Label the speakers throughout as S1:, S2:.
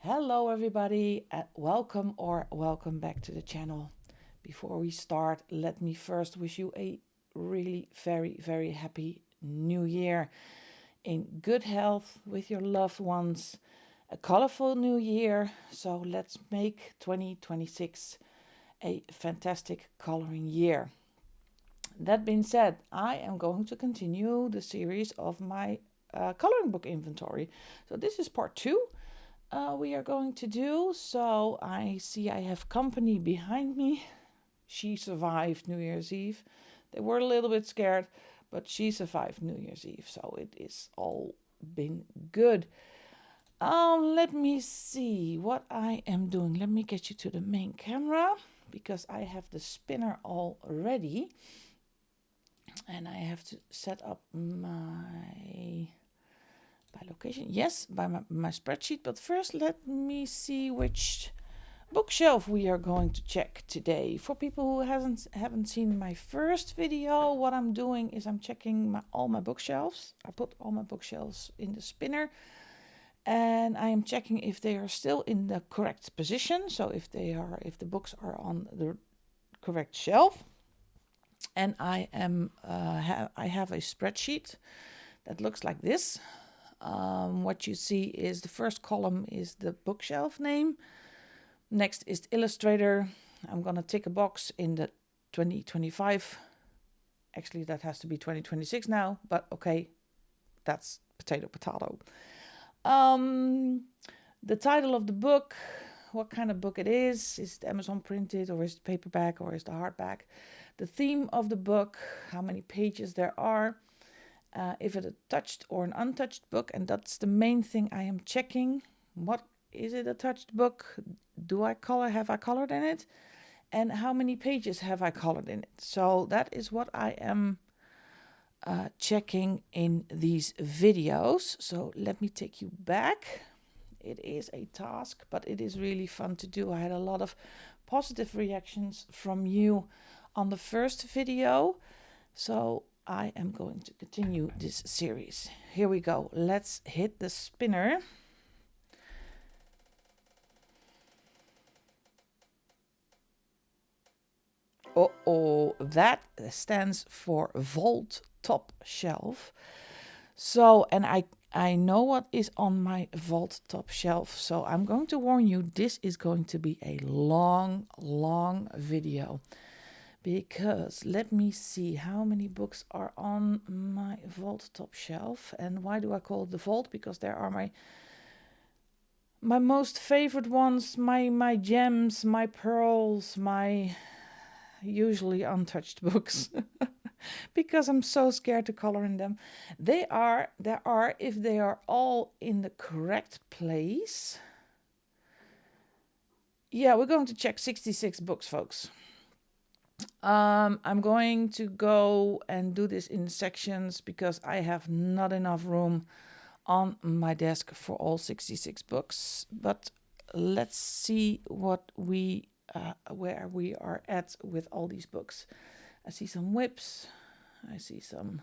S1: Hello everybody, welcome back to the channel. Before we start, let me first wish you a really very happy new year in good health with your loved ones. A colorful new year, so let's make 2026 a fantastic coloring year. That being said, I am going to continue the series of my coloring book inventory. So this is part 2 we are going to do. So I see I have company behind me. She survived New Year's Eve. They were a little bit scared, but she survived New Year's Eve. So it is all been good. Let me see what I am doing. Let me get you to the main camera because I have the spinner all ready. And I have to set up my by location. Yes, by my spreadsheet. But first, let me see which bookshelf we are going to check today. For people who haven't seen my first video, what I'm doing is I'm checking all my bookshelves. I put all my bookshelves in the spinner. And I am checking if they are still in the correct position. So if the books are on the correct shelf. And I have a spreadsheet that looks like this. What you see is the first column is the bookshelf name. Next is the illustrator. I'm going to tick a box in the 2025. Actually, that has to be 2026 now, but okay, that's potato. The title of the book, what kind of book it is it Amazon printed or is it paperback or is it hardback? The theme of the book, how many pages there are, if it's a touched or an untouched book, and that's the main thing I am checking. What is it, a touched book? Have I colored in it? And how many pages have I colored in it? So that is what I am checking in these videos. So let me take you back. It is a task, but it is really fun to do. I had a lot of positive reactions from you on the first video. So I am going to continue this series. Here we go. Let's hit the spinner. Uh-oh, that stands for vault top shelf. So, and I know what is on my vault top shelf. So I'm going to warn you, this is going to be a long video. Because let me see how many books are on my vault top shelf. And why do I call it the vault? Because there are my most favorite ones, my gems, my pearls, my usually untouched books. Because I'm so scared to color in them. There are, if they are all in the correct place. Yeah, we're going to check 66 books, folks. I'm going to go and do this in sections because I have not enough room on my desk for all 66 books. But let's see what where we are at with all these books. I see some whips. I see some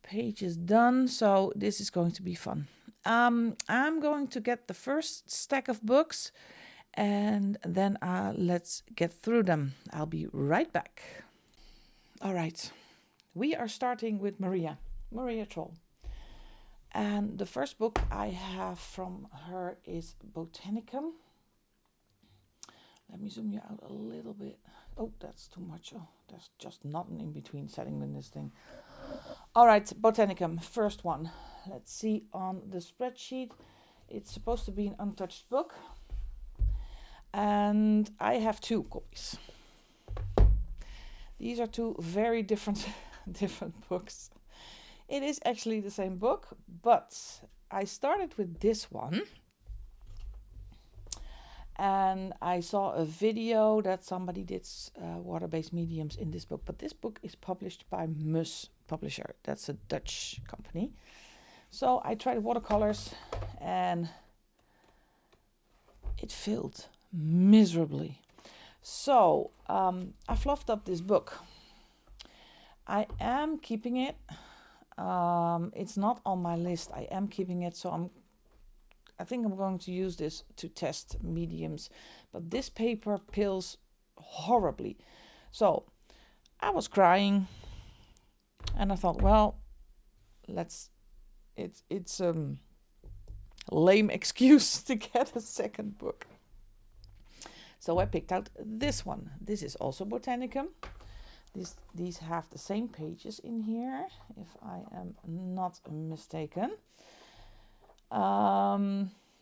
S1: pages done. So this is going to be fun. I'm going to get the first stack of books. And then let's get through them. I'll be right back. All right. We are starting with Maria Troll. And the first book I have from her is Botanicum. Let me zoom you out a little bit. Oh, that's too much. Oh, there's just nothing in between setting in this thing. All right, Botanicum, first one. Let's see on the spreadsheet. It's supposed to be an untouched book. And I have 2 copies. These are 2 very different books. It is actually the same book, but I started with this one. And I saw a video that somebody did water-based mediums in this book. But this book is published by Mus Publisher. That's a Dutch company. So I tried watercolors and it failed miserably. So I fluffed up this book. I am keeping it. It's not on my list. I am keeping it, so I think I'm going to use this to test mediums, but this paper peels horribly. So I was crying, and I thought, well, it's lame excuse to get a second book. So I picked out this one. This is also Botanicum. These have the same pages in here, if I am not mistaken.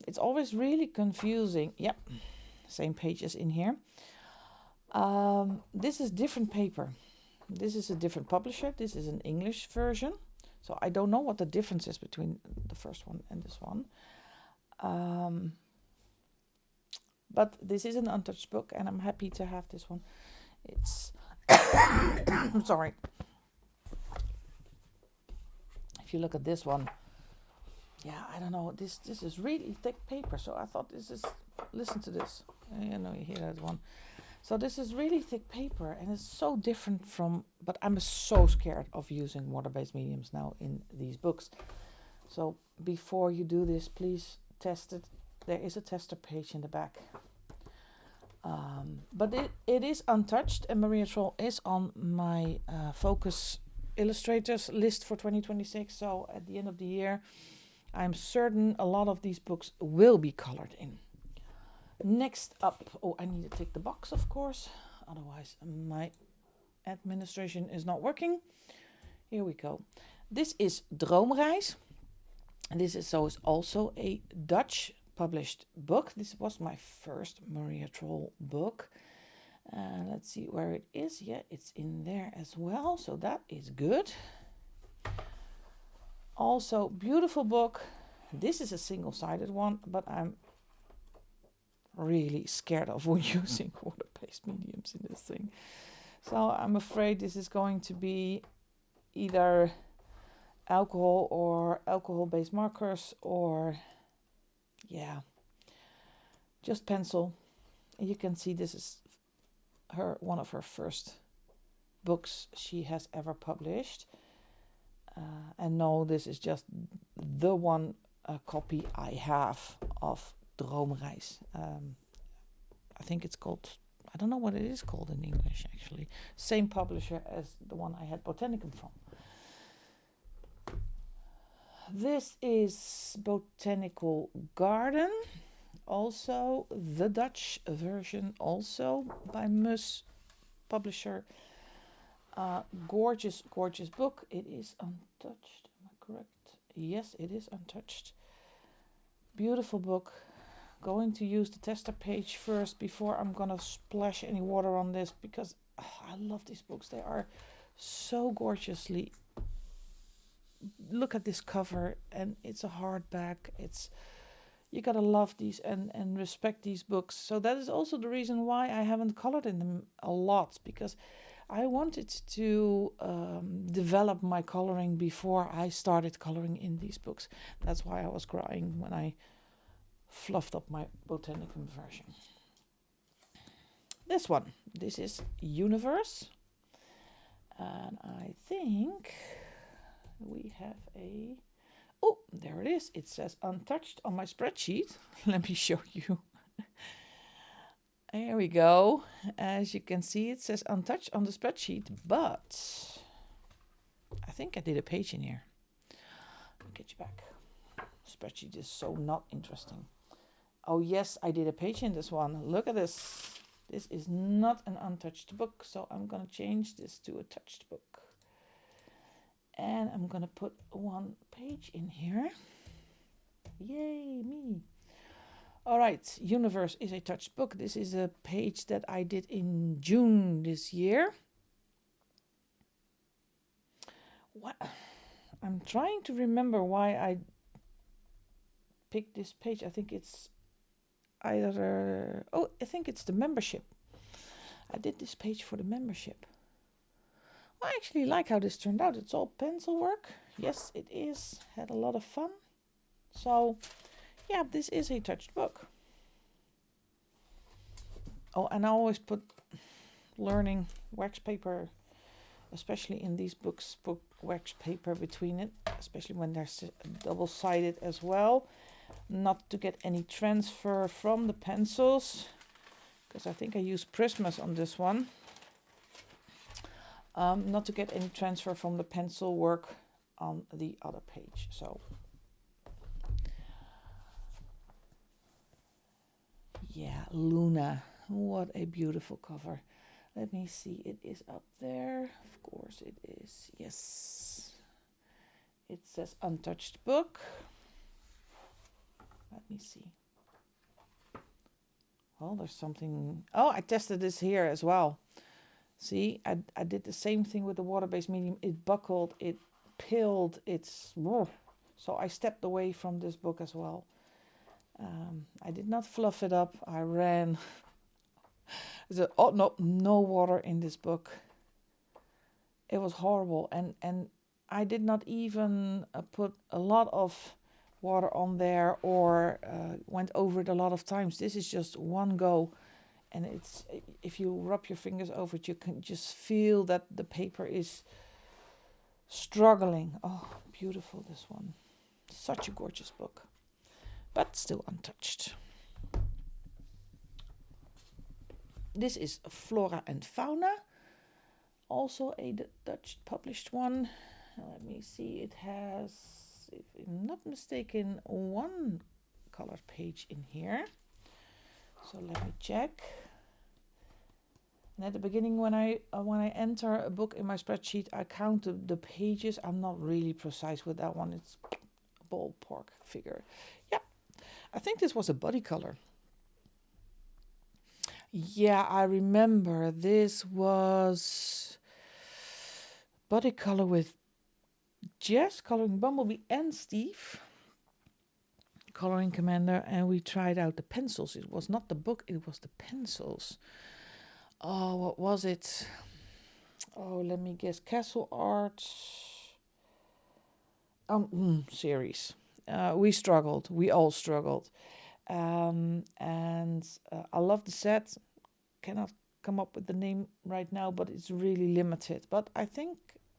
S1: It's always really confusing. Yep, same pages in here. This is different paper. This is a different publisher. This is an English version. So I don't know what the difference is between the first one and this one. But this is an untouched book, and I'm happy to have this one. It's I'm sorry. If you look at this one, yeah, I don't know. This is really thick paper. So I thought this is. Listen to this. You know, you hear that one. So this is really thick paper, and it's so different from. But I'm so scared of using water-based mediums now in these books. So before you do this, please test it. There is a tester page in the back. But it is untouched, and Maria Troll is on my Focus Illustrators list for 2026. So at the end of the year, I'm certain a lot of these books will be colored in. Next up, oh, I need to take the box, of course. Otherwise, my administration is not working. Here we go. This is Droomreis. This is also a Dutch published book. This was my first Maria Troll book. Let's see where it is. Yeah, it's in there as well. So that is good. Also, beautiful book. This is a single-sided one, but I'm really scared of using water-based mediums in this thing. So I'm afraid this is going to be either alcohol or alcohol-based markers, or yeah, just pencil. And you can see this is one of her first books she has ever published. And no, this is just the one copy I have of Droomreis. I think it's called, I don't know what it is called in English actually. Same publisher as the one I had Botanicum from. This is Botanical Garden, also the Dutch version, also by Mus publisher. Gorgeous, gorgeous book. It is untouched. Am I correct? Yes, it is untouched. Beautiful book. Going to use the tester page first before I'm gonna splash any water on this, because I love these books. They are so gorgeously. Look at this cover, and it's a hardback. You gotta love these and respect these books. So that is also the reason why I haven't colored in them a lot, because I wanted to develop my coloring before I started coloring in these books. That's why I was crying when I fluffed up my Botanicum version. This is Universe. And I think we have oh, there it is. It says untouched on my spreadsheet. Let me show you. There we go. As you can see, it says untouched on the spreadsheet, but I think I did a page in here. I'll get you back. Spreadsheet is so not interesting. Oh yes, I did a page in this one. Look at this. This is not an untouched book, so I'm going to change this to a touched book. And I'm going to put one page in here. Yay, me. All right, Universe is a touched book. This is a page that I did in June this year. What? I'm trying to remember why I picked this page. I think it's either... Oh, I think it's the membership. I did this page for the membership. I actually like how this turned out. It's all pencil work. Yes, it is. Had a lot of fun. So... yeah, this is a touched book. Oh, and I always put learning wax paper, especially in these books, put wax paper between it, especially when they're double-sided as well. not to get any transfer from the pencils, because I think I used Prismas on this one. Not to get any transfer from the pencil work on the other page. So yeah, Luna, what a beautiful cover. Let me see, it is up there. Of course it is, yes. It says untouched book. Let me see. Oh, there's something. Oh, I tested this here as well. See, I did the same thing with the water-based medium. It buckled, it pilled, it's... So I stepped away from this book as well. I did not fluff it up. I ran. Oh, no, no water in this book. It was horrible. And I did not even put a lot of water on there or went over it a lot of times. This is just one go. And it's, if you rub your fingers over it, you can just feel that the paper is struggling. Oh, beautiful, this one. Such a gorgeous book, but still untouched. This is Flora and Fauna, also a Dutch published one. Let me see, it has, if I'm not mistaken, one colored page in here. So let me check. And at the beginning, when I enter a book in my spreadsheet, I count the pages. I'm not really precise with that one. It's a ballpark figure. Yeah, I think this was a body color. Yeah, I remember this was body color with Jess coloring Bumblebee and Steve coloring Commander, and we tried out the pencils. It was not the book, it was the pencils. Oh, what was it? Oh, let me guess. Castle Art series. We struggled. We all struggled. And I love the set. Cannot come up with the name right now, but it's really limited. But I think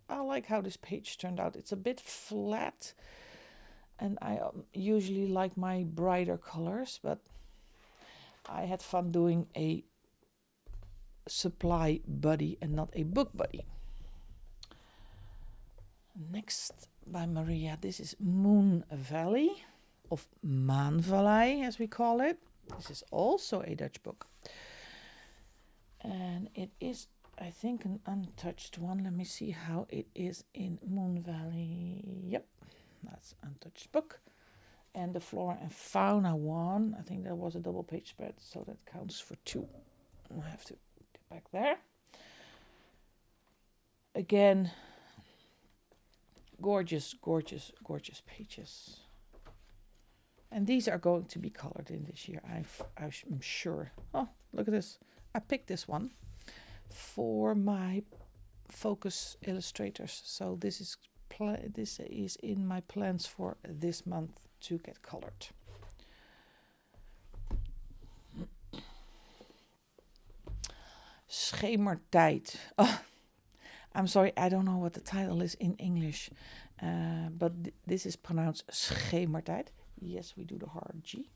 S1: I like how this page turned out. It's a bit flat, and I usually like my brighter colors, but I had fun doing a supply buddy and not a book buddy. Next by Maria, this is Moon Valley, of Maanvallei as we call it. This is also a Dutch book, and it is, I think, an untouched one. Let me see how it is in Moon Valley. Yep, that's untouched book. And the Flora and Fauna one, I think that was a double page spread, so that counts for 2. I have to get back there. Again, gorgeous, gorgeous, gorgeous pages. And these are going to be colored in this year, I'm sure. Oh, look at this. I picked this one for my focus illustrators. So this is in my plans for this month to get colored. Schemertijd. Oh, I'm sorry, I don't know what the title is in English, but this is pronounced Schemertijd. Yes, we do the hard G.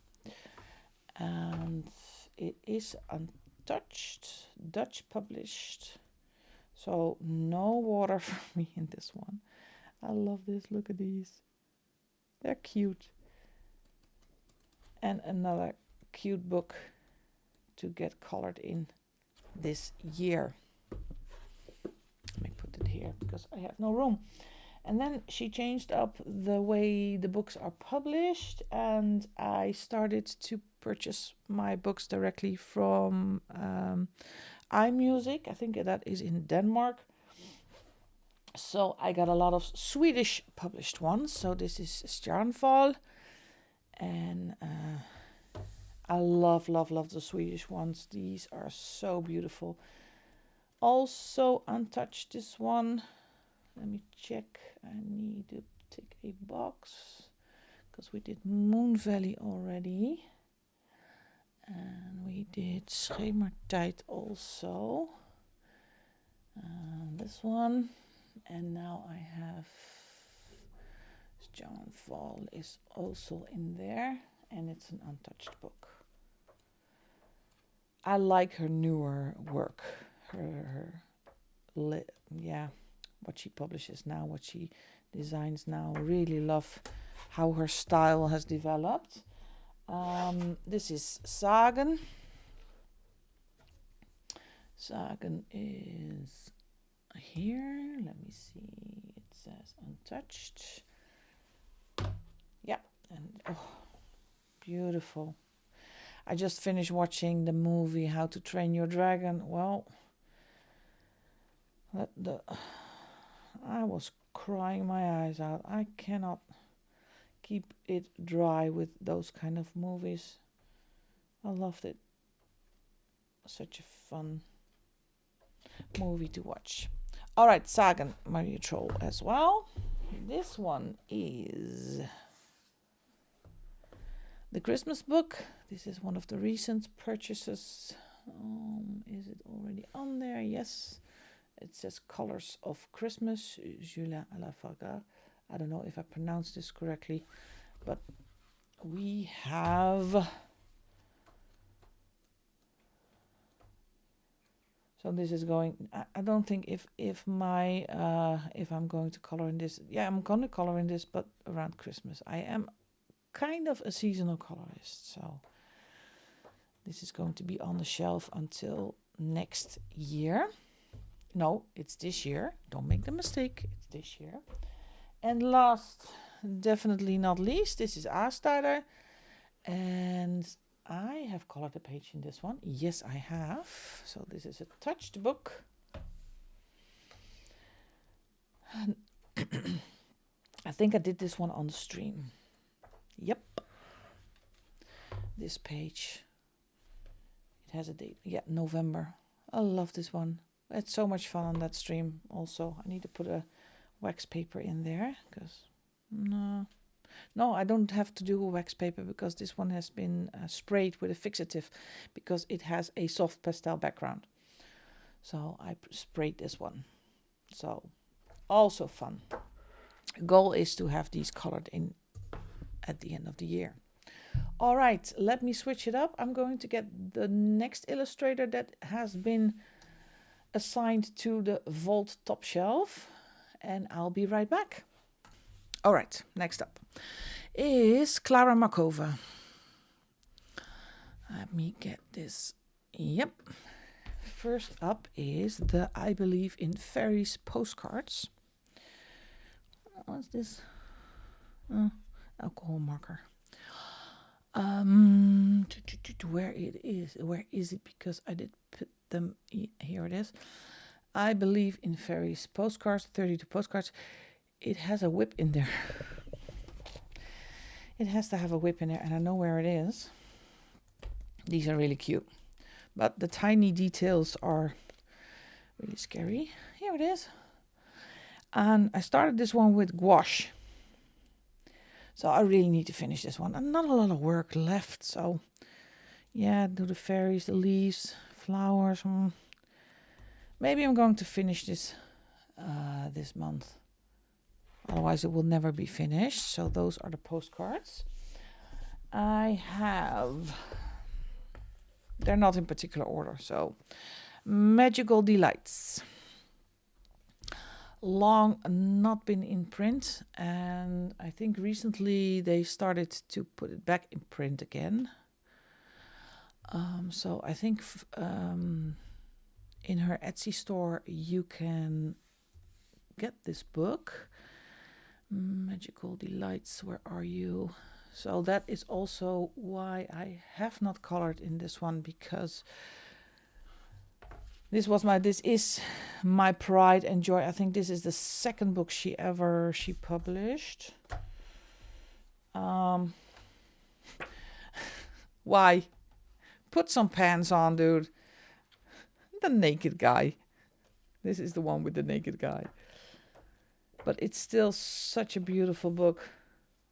S1: And it is untouched, Dutch published. So no water for me in this one. I love this. Look at these. They're cute. And another cute book to get colored in this year. Let me put it here because I have no room. And then she changed up the way the books are published, and I started to purchase my books directly from iMusic. I think that is in Denmark. So I got a lot of Swedish published ones. So this is Stjärnfall, and I love, love, love the Swedish ones. These are so beautiful. Also untouched, this one. Let me check. I need to tick a box because we did Moon Valley already. And we did Schemertijd also. This one. And now I have John Fall is also in there, and it's an untouched book. I like her newer work, what she publishes now, what she designs now. Really love how her style has developed. This is Sagen. Sagen is here. Let me see. It says untouched. Yeah, and oh, beautiful. I just finished watching the movie How to Train Your Dragon. Well, I was crying my eyes out. I cannot keep it dry with those kind of movies. I loved it. Such a fun movie to watch. All right, Sagen, Maria Troll as well. This one is the Christmas book. This is one of the recent purchases. Is it already on there? Yes. It says Colors of Christmas, Julia Alafaga. I don't know if I pronounced this correctly, but we have... So this is going, I don't think if I'm going to color in this, yeah, I'm going to color in this, but around Christmas. I am kind of a seasonal colorist, so this is going to be on the shelf until next year. No, it's this year. Don't make the mistake. It's this year. And last, definitely not least, this is Aastader. And I have colored a page in this one. Yes, I have. So this is a touched book. I think I did this one on the stream. Yep. This page. It has a date. Yeah, November. I love this one. It's so much fun on that stream. Also, I need to put a wax paper in there because no, I don't have to do a wax paper because this one has been sprayed with a fixative because it has a soft pastel background. So I sprayed this one. So also fun. Goal is to have these colored in at the end of the year. All right, let me switch it up. I'm going to get the next illustrator that has been assigned to the vault top shelf, and I'll be right back. All right, next up is Klara Markova. Let me get this. Yep. First up is the I Believe in Fairies postcards. What's this? Alcohol marker. Where is it? Because I did put them here. It is. I Believe in Fairies postcards, 32 postcards. It has a whip in there. It has to have a whip in there, and I know where it is. These are really cute, but the tiny details are really scary. Here it is. And I started this one with gouache. So I really need to finish this one. And not a lot of work left. So yeah, do the fairies, the leaves, flowers. Maybe I'm going to finish this this month. Otherwise it will never be finished. So those are the postcards. I have... They're not in particular order. So Magical Delights. Long not been in print, and I think recently they started to put it back in print again. So I think in her Etsy store you can get this book. Magical Delights, where are you? So that is also why I have not colored in this one, because this is my pride and joy. I think this is the second book she published. Why? Put some pants on, dude. The naked guy. This is the one with the naked guy. But it's still such a beautiful book.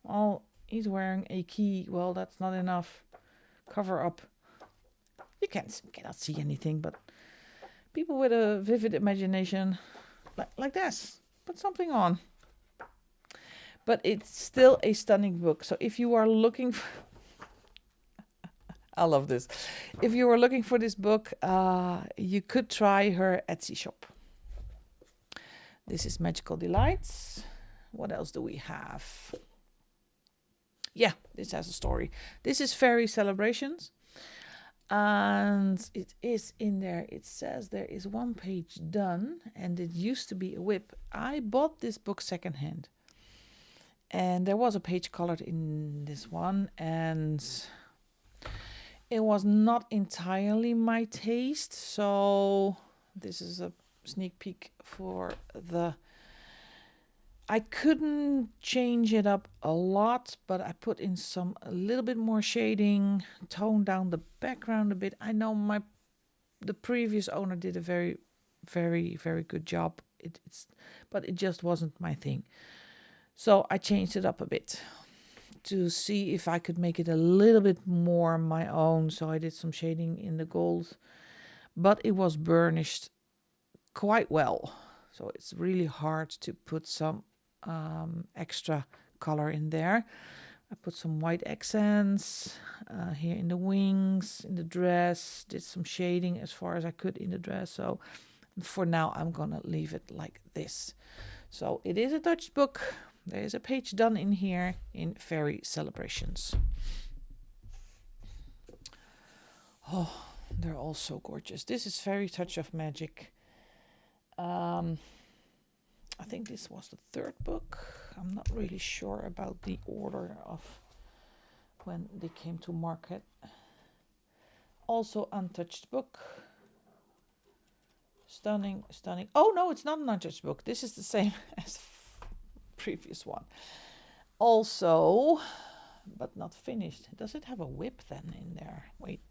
S1: Oh, he's wearing a key. Well, that's not enough. Cover up. You cannot see anything, but people with a vivid imagination, like this, put something on. but it's still a stunning book. So if you are looking for, I love this. If you are looking for this book, you could try her Etsy shop. This is Magical Delights. What else do we have? Yeah, this has a story. This is Fairy Celebrations. And it is in there. It says there is one page done, and it used to be a whip. I bought this book secondhand, and there was a page colored in this one, and it was not entirely my taste. So this is a sneak peek for the... I couldn't change it up a lot, but I put in a little bit more shading, toned down the background a bit. I know the previous owner did a very, very, very good job. But it just wasn't my thing. So I changed it up a bit to see if I could make it a little bit more my own. So I did some shading in the gold, but it was burnished quite well. So it's really hard to put some extra color in there. I put some white accents here in the wings, in the dress, did some shading as far as I could in the dress. So for now, I'm gonna leave it like this. So it is a Dutch book. There is a page done in here in Fairy Celebrations. Oh, they're all so gorgeous. This is Fairy Touch of Magic. I think this was the third book. I'm not really sure about the order of when they came to market. Also untouched book. Stunning, stunning. Oh no, it's not an untouched book. This is the same as previous one. Also, but not finished. Does it have a whip then in there? Wait,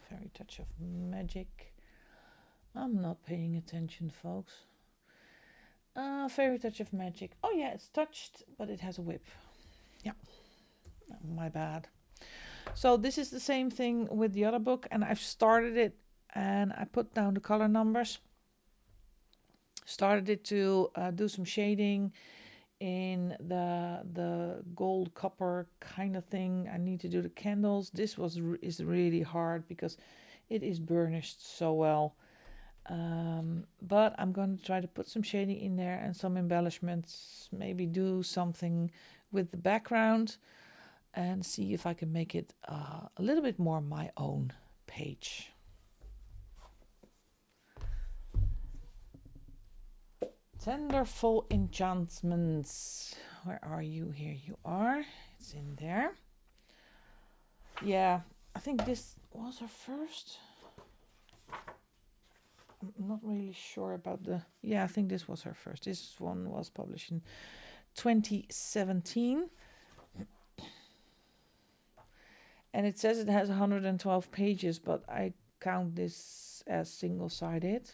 S1: Fairy Touch of Magic. I'm not paying attention, folks. Fairy Touch of Magic. Oh yeah, it's touched, but it has a whip. Yeah, my bad. So this is the same thing with the other book, and I've started it, and I put down the color numbers. Started it to do some shading in the gold copper kind of thing. I need to do the candles. This is really hard because it is burnished so well. But I'm going to try to put some shading in there and some embellishments, maybe do something with the background and see if I can make it a little bit more my own page. Tenderful Enchantments. Where are you? Here you are. It's in there. Yeah, I think this was her first. I'm not really sure about the... Yeah, I think this was her first. This one was published in 2017. And it says it has 112 pages, but I count this as single-sided.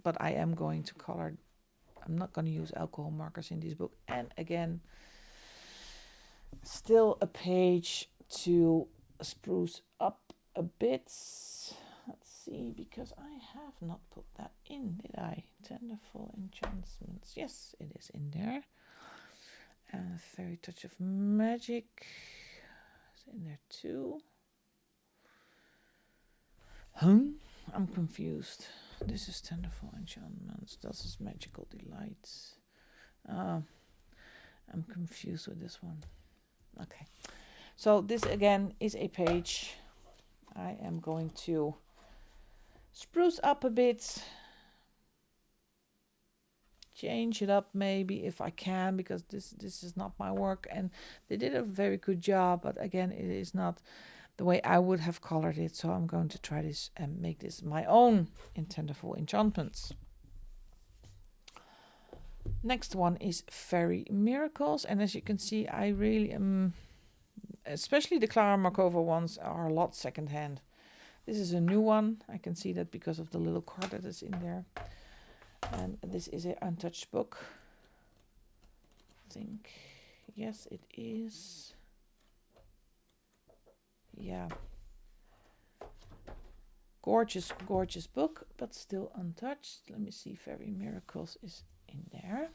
S1: But I am going to color. I'm not going to use alcohol markers in this book. And again, still a page to spruce up a bit. Let's see, because I have not put that in, did I? Tenderful Enchantments. Yes, it is in there. And Fairy Touch of Magic is in there too. I'm confused. This is Tenderful Enchantments. This is Magical Delights. I'm confused with this one. Okay. So this again is a page I am going to spruce up a bit, change it up maybe if I can, because this is not my work, and they did a very good job, but again, it is not the way I would have colored it. So I'm going to try this and make this my own in Tenderful Enchantments. Next one is Fairy Miracles, and as you can see, I really am, especially the Clara Markova ones are a lot secondhand. This is a new one. I can see that because of the little card that is in there. And this is an untouched book. I think, yes, it is. Yeah. Gorgeous, gorgeous book, but still untouched. Let me see, Fairy Miracles is in there.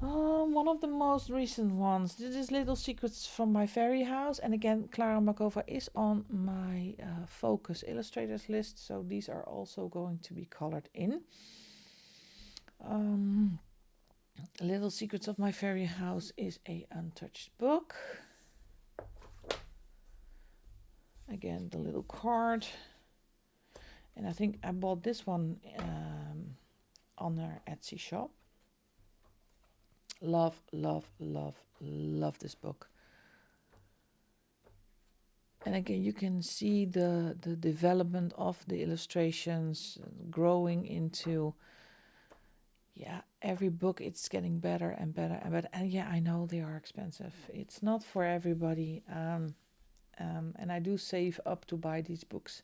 S1: One of the most recent ones. This is Little Secrets from My Fairy House. And again, Clara Markova is on my Focus Illustrators list. So these are also going to be colored in. Little Secrets of My Fairy House is a untouched book. Again, the little card. And I think I bought this one on her Etsy shop. Love, love, love, love this book. And again, you can see the development of the illustrations growing into, yeah, every book it's getting better and better and better. And yeah, I know they are expensive. It's not for everybody. And I do save up to buy these books.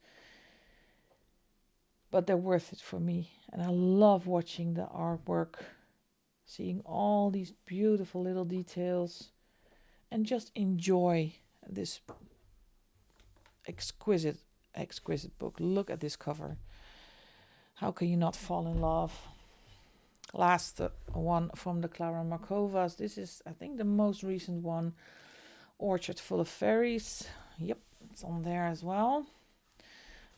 S1: But they're worth it for me. And I love watching the artwork, seeing all these beautiful little details, and just enjoy this exquisite book. Look at this cover. How can you not fall in love? Last one from the Clara Markovas. This is, I think, the most recent one. Orchard Full of Fairies. Yep, it's on there as well.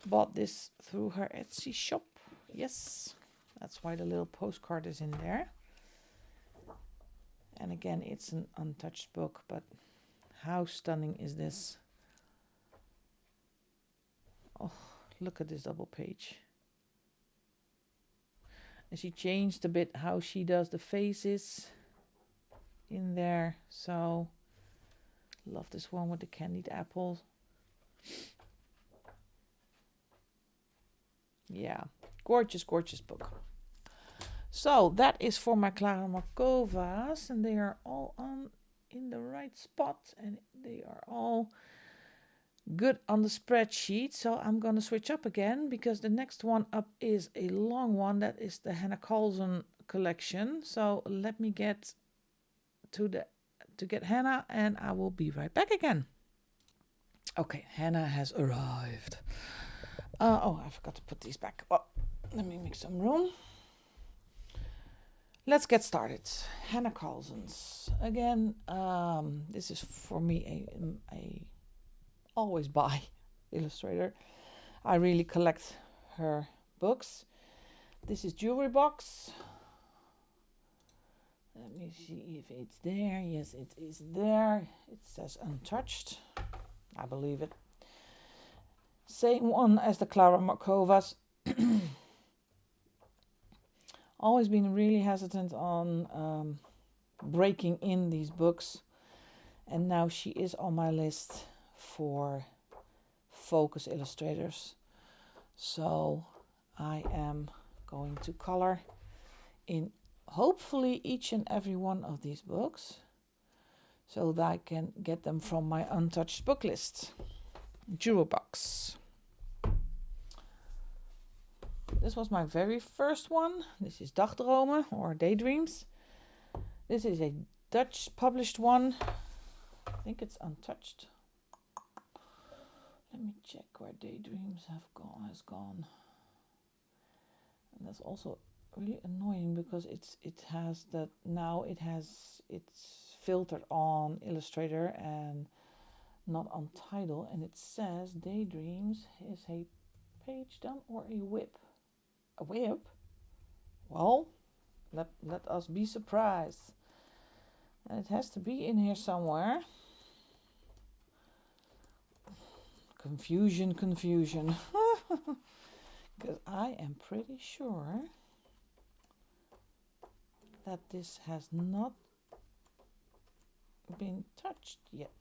S1: Bought this through her Etsy shop. Yes, that's why the little postcard is in there. And again, it's an untouched book, but how stunning is this? Oh, look at this double page. And she changed a bit how she does the faces in there. So, love this one with the candied apple. Yeah, gorgeous, gorgeous book. So that is for my Clara Markovas, and they are all on in the right spot, and they are all good on the spreadsheet. So I'm going to switch up again, because the next one up is a long one. That is the Hannah Coulson collection. So let me get to get Hannah, and I will be right back again. Okay, Hannah has arrived. Oh, I forgot to put these back. Well, let me make some room. Let's get started. Hannah Coulson's. Again, this is for me a always buy illustrator. I really collect her books. This is Jewelry Box. Let me see if it's there. Yes, it is there. It says untouched. I believe it. Same one as the Clara Markovas. Always been really hesitant on breaking in these books. And now she is on my list for Focus Illustrators. So I am going to color in hopefully each and every one of these books, so that I can get them from my untouched book list. Jewel Box. This was my very first one. This is Dagdromen or Daydreams. This is a Dutch published one. I think it's untouched. Let me check where Daydreams has gone. And that's also really annoying, because it's filtered on Illustrator and not on Tidal, and it says Daydreams is a page done or a whip. A whip? Well, let us be surprised. And it has to be in here somewhere. Confusion. Because I am pretty sure that this has not been touched yet.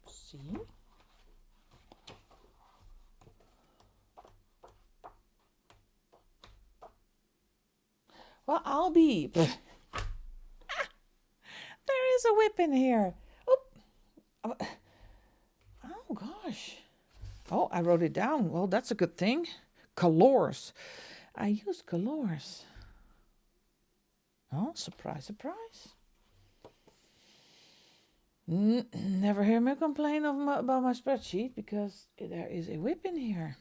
S1: See? Well, I'll be. There is a whip in here. Oh gosh. Oh, I wrote it down. Well, that's a good thing. Colors. I used colors. Oh, surprise, surprise. Never hear me complain about my spreadsheet, because there is a whip in here.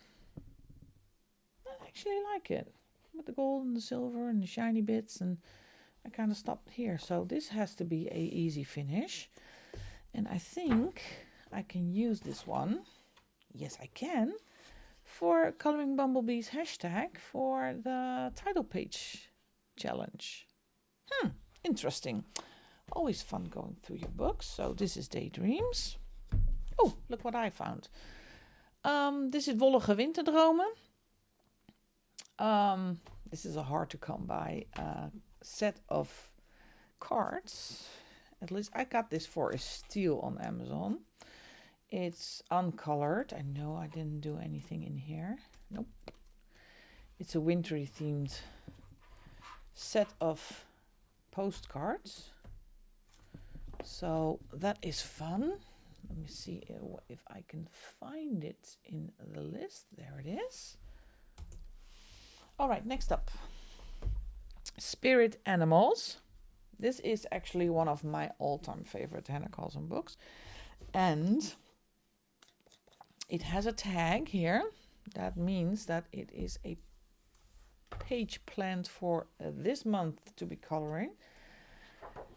S1: I actually like it. With the gold and the silver and the shiny bits, and I kind of stopped here. So this has to be a easy finish. And I think I can use this one. Yes, I can. For Coloring Bumblebee's hashtag for the title page challenge. Interesting. Always fun going through your books. So this is Daydreams. Oh, look what I found. This is Wollige Winterdromen. This is a hard to come by set of cards. At least I got this for a steal on Amazon. It's uncolored. I know I didn't do anything in here. Nope. It's a wintry themed set of postcards. So that is fun. Let me see if I can find it in the list. There it is. All right, next up. Spirit Animals. This is actually one of my all-time favorite Hannah Carlson books. And it has a tag here. That means that it is a page planned for this month to be coloring.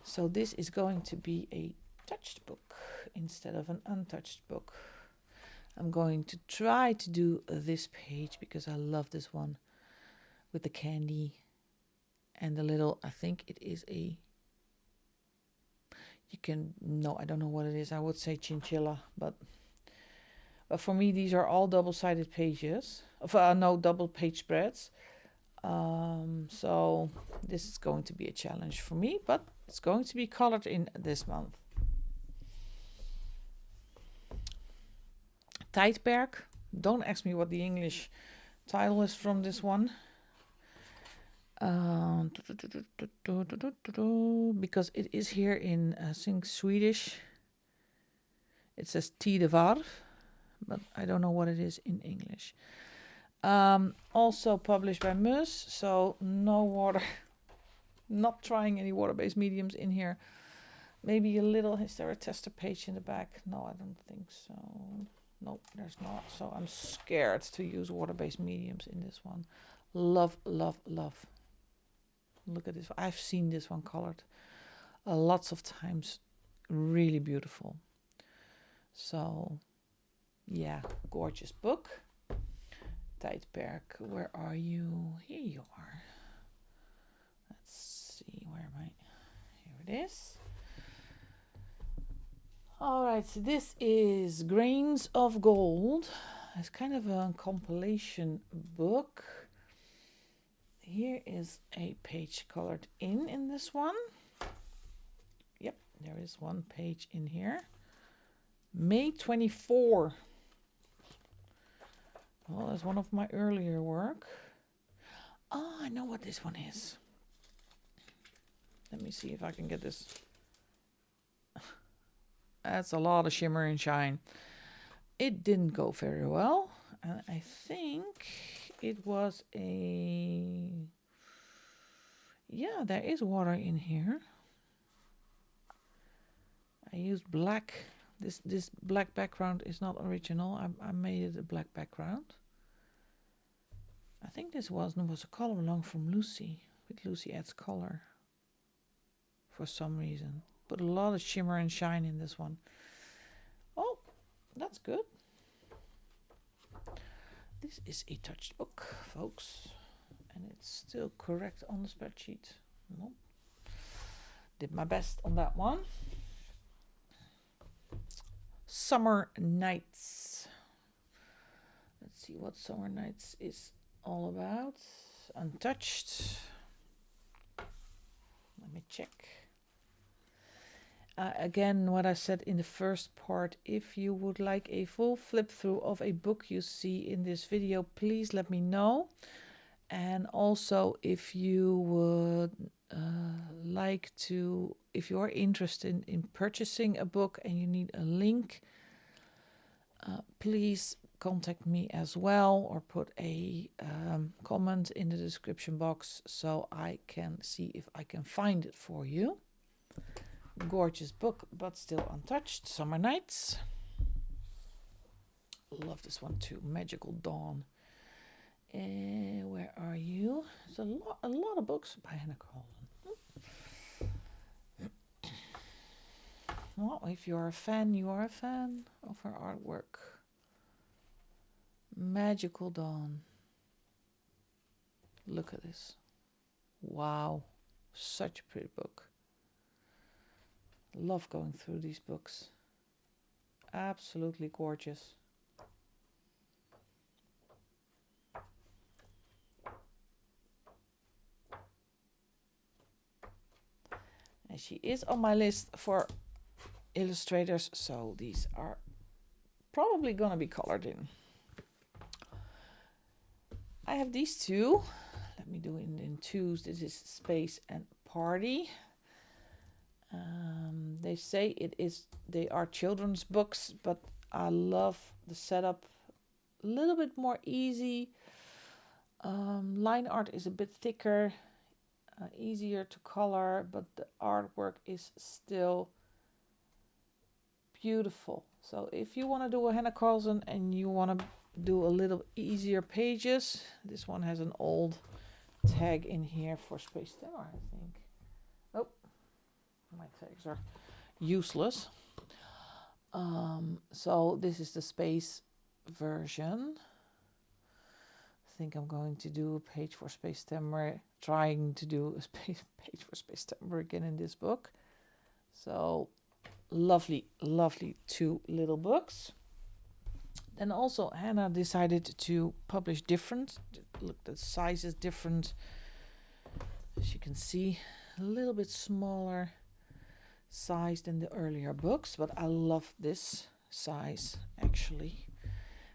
S1: So this is going to be a touched book instead of an untouched book. I'm going to try to do this page because I love this one with the candy and the little, I think it is a, I don't know what it is. I would say chinchilla, but for me, these are all double-sided pages. No, double page spreads. So this is going to be a challenge for me, but it's going to be colored in this month. Tijdperk. Don't ask me what the English title is from this one. Because it is here in, I think, Swedish. It says Tidevarv, but I don't know what it is in English. Also published by Mus, so no water. Not trying any water-based mediums in here. Maybe a little, is there a tester page in the back? No, I don't think so. Nope, there's not. So I'm scared to use water-based mediums in this one. Love, love, love. Look at this. I've seen this one colored lots of times. Really beautiful. So, yeah, gorgeous book. Tijdperk, where are you? Here you are. Let's see, where am I? Here it is. All right, so this is Grains of Gold. It's kind of a compilation book. Here is a page colored in this one. Yep, there is one page in here. May 24. Well, that's one of my earlier work. Oh, I know what this one is. Let me see if I can get this. That's a lot of shimmer and shine. It didn't go very well. And I think it was a... Yeah, there is water in here. I used black. This black background is not original. I made it a black background. I think this was a color along from Lucy. With Lucy Adds Color. For some reason. Put a lot of shimmer and shine in this one. Oh, that's good. This is a touched book, folks. And it's still correct on the spreadsheet. Nope. Did my best on that one. Summer Nights. Let's see what Summer Nights is all about. Untouched. Let me check. Again, what I said in the first part, if you would like a full flip through of a book you see in this video, please let me know. And also, if you would if you're interested in purchasing a book and you need a link, please contact me as well, or put a comment in the description box so I can see if I can find it for you. Gorgeous book, but still untouched. Summer Nights. Love this one too. Magical Dawn. Where are you? There's a lot of books by Hannah Carlson. Well, if you're a fan, you are a fan of her artwork. Magical Dawn. Look at this. Wow. Such a pretty book. Love going through these books. Absolutely gorgeous. And she is on my list for illustrators, so these are probably gonna be colored in. I have these two. Let me do it in twos. This is Space and Party. They say they are children's books, but I love the setup. A little bit more easy. Line art is a bit thicker, easier to color, but the artwork is still beautiful. So if you want to do a Hannah Carlson and you want to do a little easier pages, this one has an old tag in here for Space Timmer, I think. Oh, my tags are useless. So this is the space version. I think I'm going to do a page for Space Timber, trying to do a page for Space Timber again in this book. So lovely, lovely two little books. Then also Hannah decided to publish different. Look, the size is different. As you can see, a little bit smaller size than the earlier books, but I love this size actually.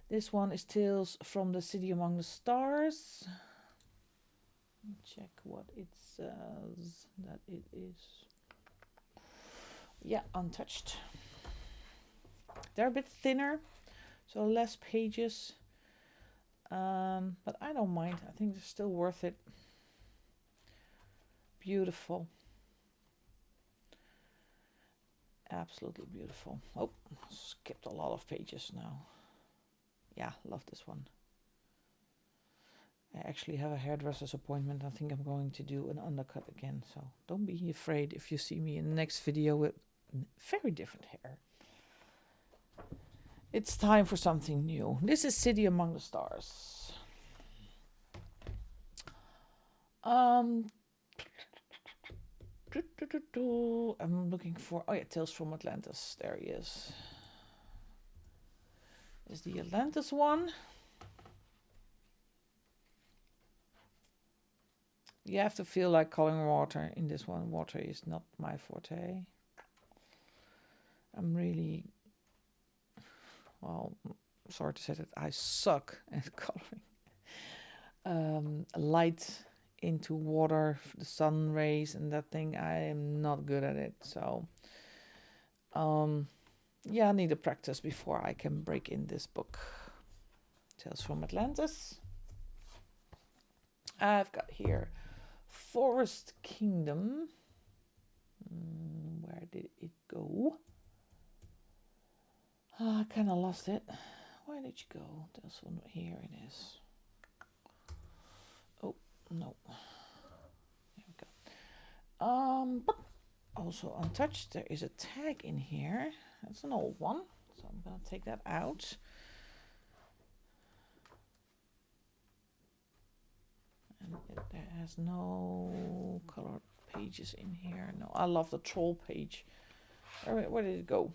S1: This one is Tales from the City Among the Stars. Check what it says. That it is, yeah, untouched. They're a bit thinner, so less pages, but I don't mind. I think they're still worth it. Beautiful. Absolutely beautiful. Oh, skipped a lot of pages now. Yeah, love this one. I actually have a hairdresser's appointment. I think I'm going to do an undercut again. So don't be afraid if you see me in the next video with very different hair. It's time for something new. This is City Among the Stars. I'm looking for, oh yeah, Tales from Atlantis. There he is. Is the Atlantis one. You have to feel like coloring water in this one. Water is not my forte. I'm really, well, sorry to say that I suck at coloring. Light into water, the sun rays and that thing, I am not good at it. So, yeah, I need to practice before I can break in this book. Tales from Atlantis. I've got here Forest Kingdom. Where did it go? Oh, I kind of lost it. Where did you go? This one, here it is. Oh, no. There we go. But also untouched. There is a tag in here. That's an old one. So I'm going to take that out. And there has no colored pages in here. No, I love the troll page. Where did it go?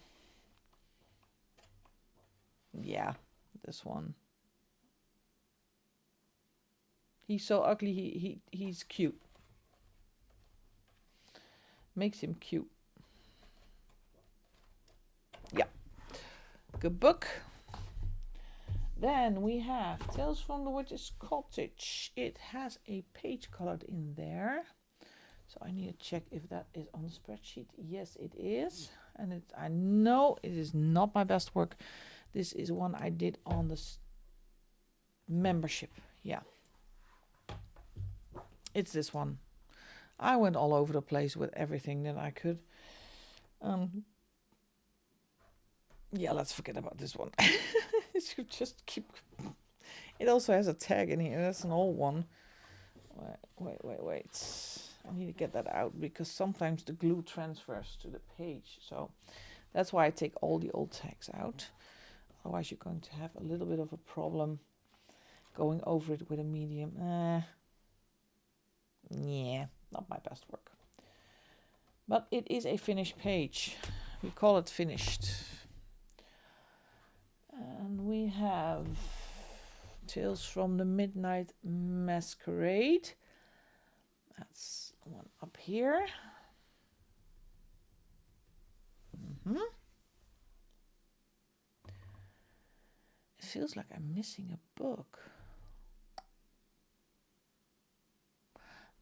S1: Yeah, this one. He's so ugly, he's cute. Makes him cute. Yeah. Good book. Then we have Tales from the Witch's Cottage. It has a page colored in there. So I need to check if that is on the spreadsheet. Yes, it is. And I know it is not my best work. This is one I did on the membership. Yeah. It's this one. I went all over the place with everything that I could. Yeah, let's forget about this one. It should just keep. It also has a tag in here. That's an old one. Wait. I need to get that out because sometimes the glue transfers to the page. So That's why I take all the old tags out. Otherwise, you're going to have a little bit of a problem going over it with a medium. Yeah, not my best work. But it is a finished page. We call it finished. And we have Tales from the Midnight Masquerade. That's one up here. It feels like I'm missing a book.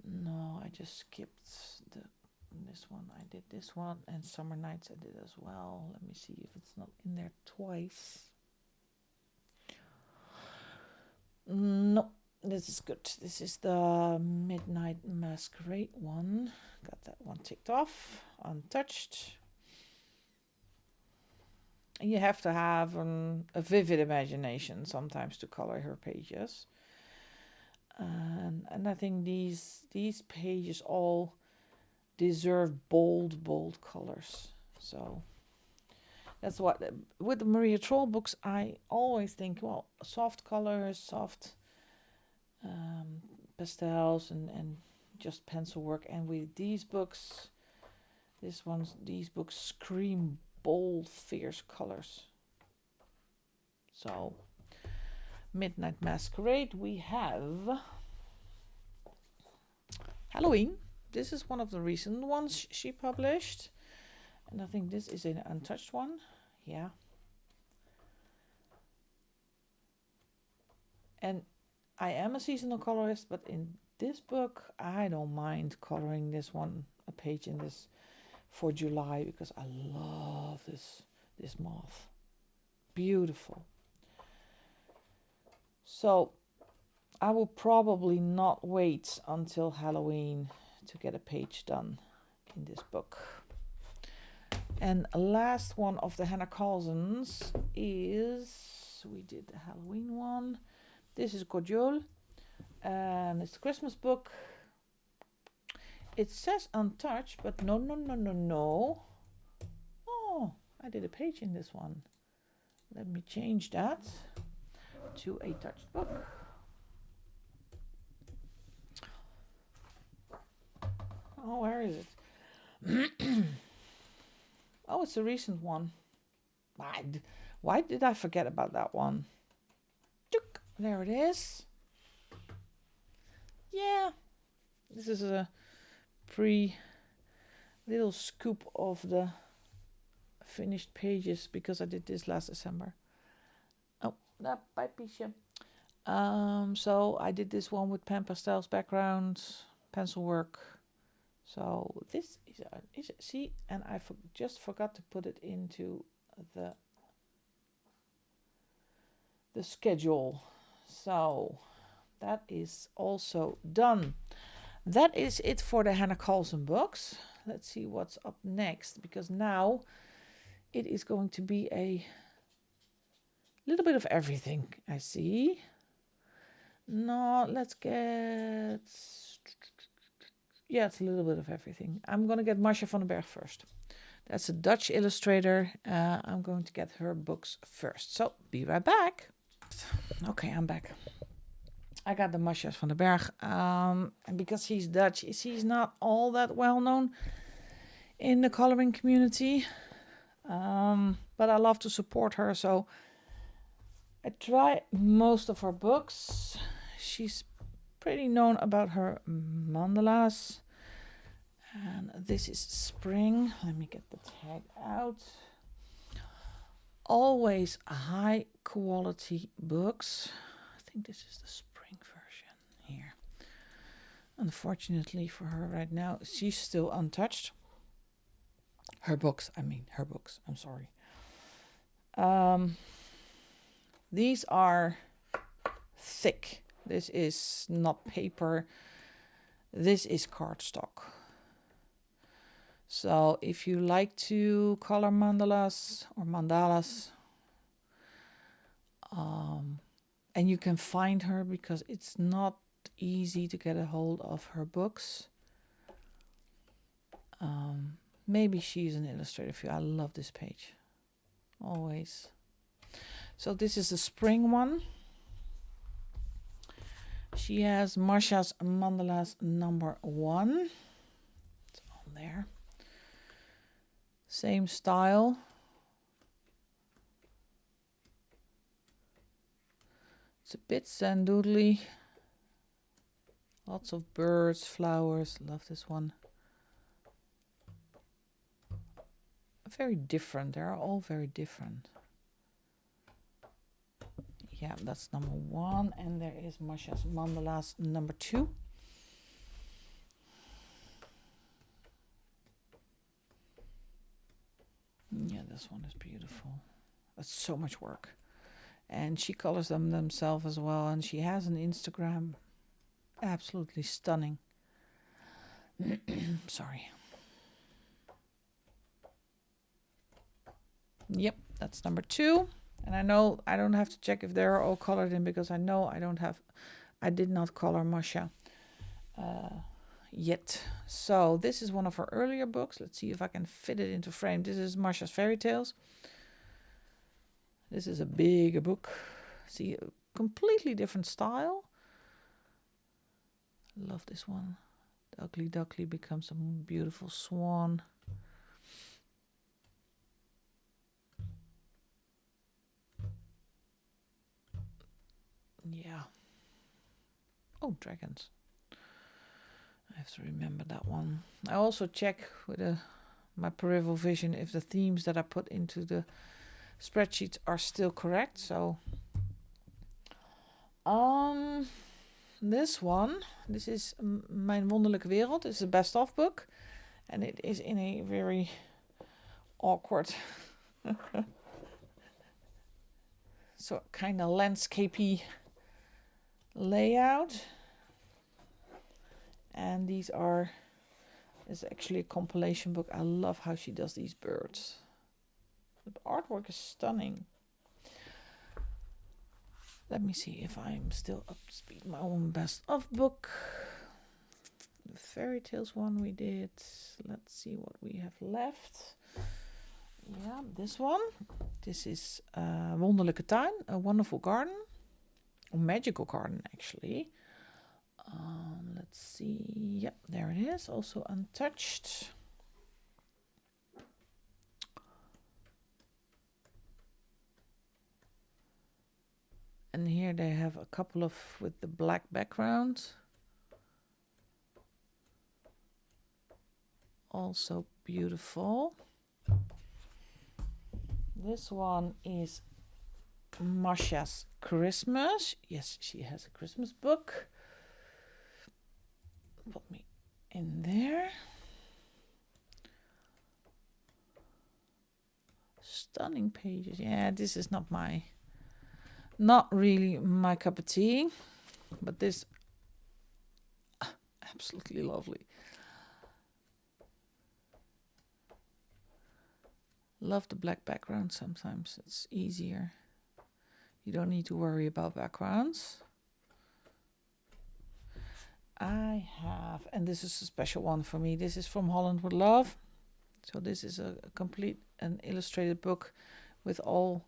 S1: No, I just skipped this one. I did this one, and Summer Nights I did as well. Let me see if it's not in there twice. No, this is good. This is the Midnight Masquerade one. Got that one ticked off, untouched. You have to have a vivid imagination sometimes to color her pages. And I think these pages all deserve bold colors. So that's what, with the Maria Troll books, I always think, well, soft colors, soft pastels, and just pencil work. And with these books, these books scream bold, fierce colors. So, Midnight Masquerade, we have Halloween. This is one of the recent ones she published. And I think this is an untouched one. Yeah. And I am a seasonal colorist, but in this book, I don't mind coloring this one, a page in this for July, because I love this moth. Beautiful. So I will probably not wait until Halloween to get a page done in this book. And last one of the Hannah Carlsons is, we did the Halloween one. This is Gojol, and it's a Christmas book. It says untouched, but no. Oh, I did a page in this one. Let me change that to a touched book. Oh, where is it? Oh, it's a recent one. Why did I forget about that one? There it is. Yeah, this is a little scoop of the finished pages, because I did this last December. Oh, that by piece. So I did this one with pen pastels background, pencil work. So this is see, and I just forgot to put it into the schedule. So that is also done. That is it for the Hannah Carlson books. Let's see what's up next, because now it is going to be a little bit of everything, I see. No, let's get... Yeah, it's a little bit of everything. I'm going to get Marcia van den Berg first. That's a Dutch illustrator. I'm going to get her books first. So, be right back. Okay, I'm back. I got the Marcia van den Berg. And because he's Dutch, he's not all that well known in the coloring community. But I love to support her, so I try most of her books. She's pretty known about her mandalas. And this is spring. Let me get the tag out. Always high quality books. I think this is the spring version here. Unfortunately for her right now, she's still untouched. Her books, I'm sorry. These are thick. This is not paper. This is cardstock. So if you like to color mandalas, and you can find her, because it's not easy to get a hold of her books. Maybe she's an illustrator for you. I love this page. Always. So this is the spring one. She has Marsha's Mandalas #1. It's on there. Same style. It's a bit sandoodly. Lots of birds, flowers. Love this one. Very different. They're all very different. Yeah, that's #1. And there is Marsha's Mandalas #2. Yeah, this one is beautiful. That's so much work. And she colors them themselves as well. And she has an Instagram. Absolutely stunning. Sorry. Yep, that's #2. And I know I don't have to check if they're all colored in, because I know I did not color Marsha yet. So this is one of her earlier books. Let's see if I can fit it into frame. This is Marsha's Fairy Tales. This is a bigger book. See, a completely different style. Love this one. The ugly duckly becomes a beautiful swan. Yeah. Oh, dragons. I have to remember that one. I also check with my peripheral vision if the themes that I put into the spreadsheets are still correct. So this one, this is Mijn Wonderlijke Wereld. It's a best of book, and it is in a very awkward so kind of landscapey layout. And these are, it's actually a compilation book. I love how she does these birds. The artwork is stunning. Let me see if I'm still up to speed. My own best of book. The Fairy Tales one we did. Let's see what we have left. Yeah, this one. This is Wonderlijke Tuin, a wonderful garden. A magical garden, actually. Let's see. Yep, there it is. Also untouched. And here they have a couple of with the black background. Also beautiful. This one is Marsha's Christmas. Yes, she has a Christmas book. Put me in there. Stunning pages. Yeah, this is not really my cup of tea, but this absolutely lovely. Love the black background. Sometimes it's easier. You don't need to worry about backgrounds. I have, and this is a special one for me. This is From Holland with Love. So this is a complete an illustrated book with all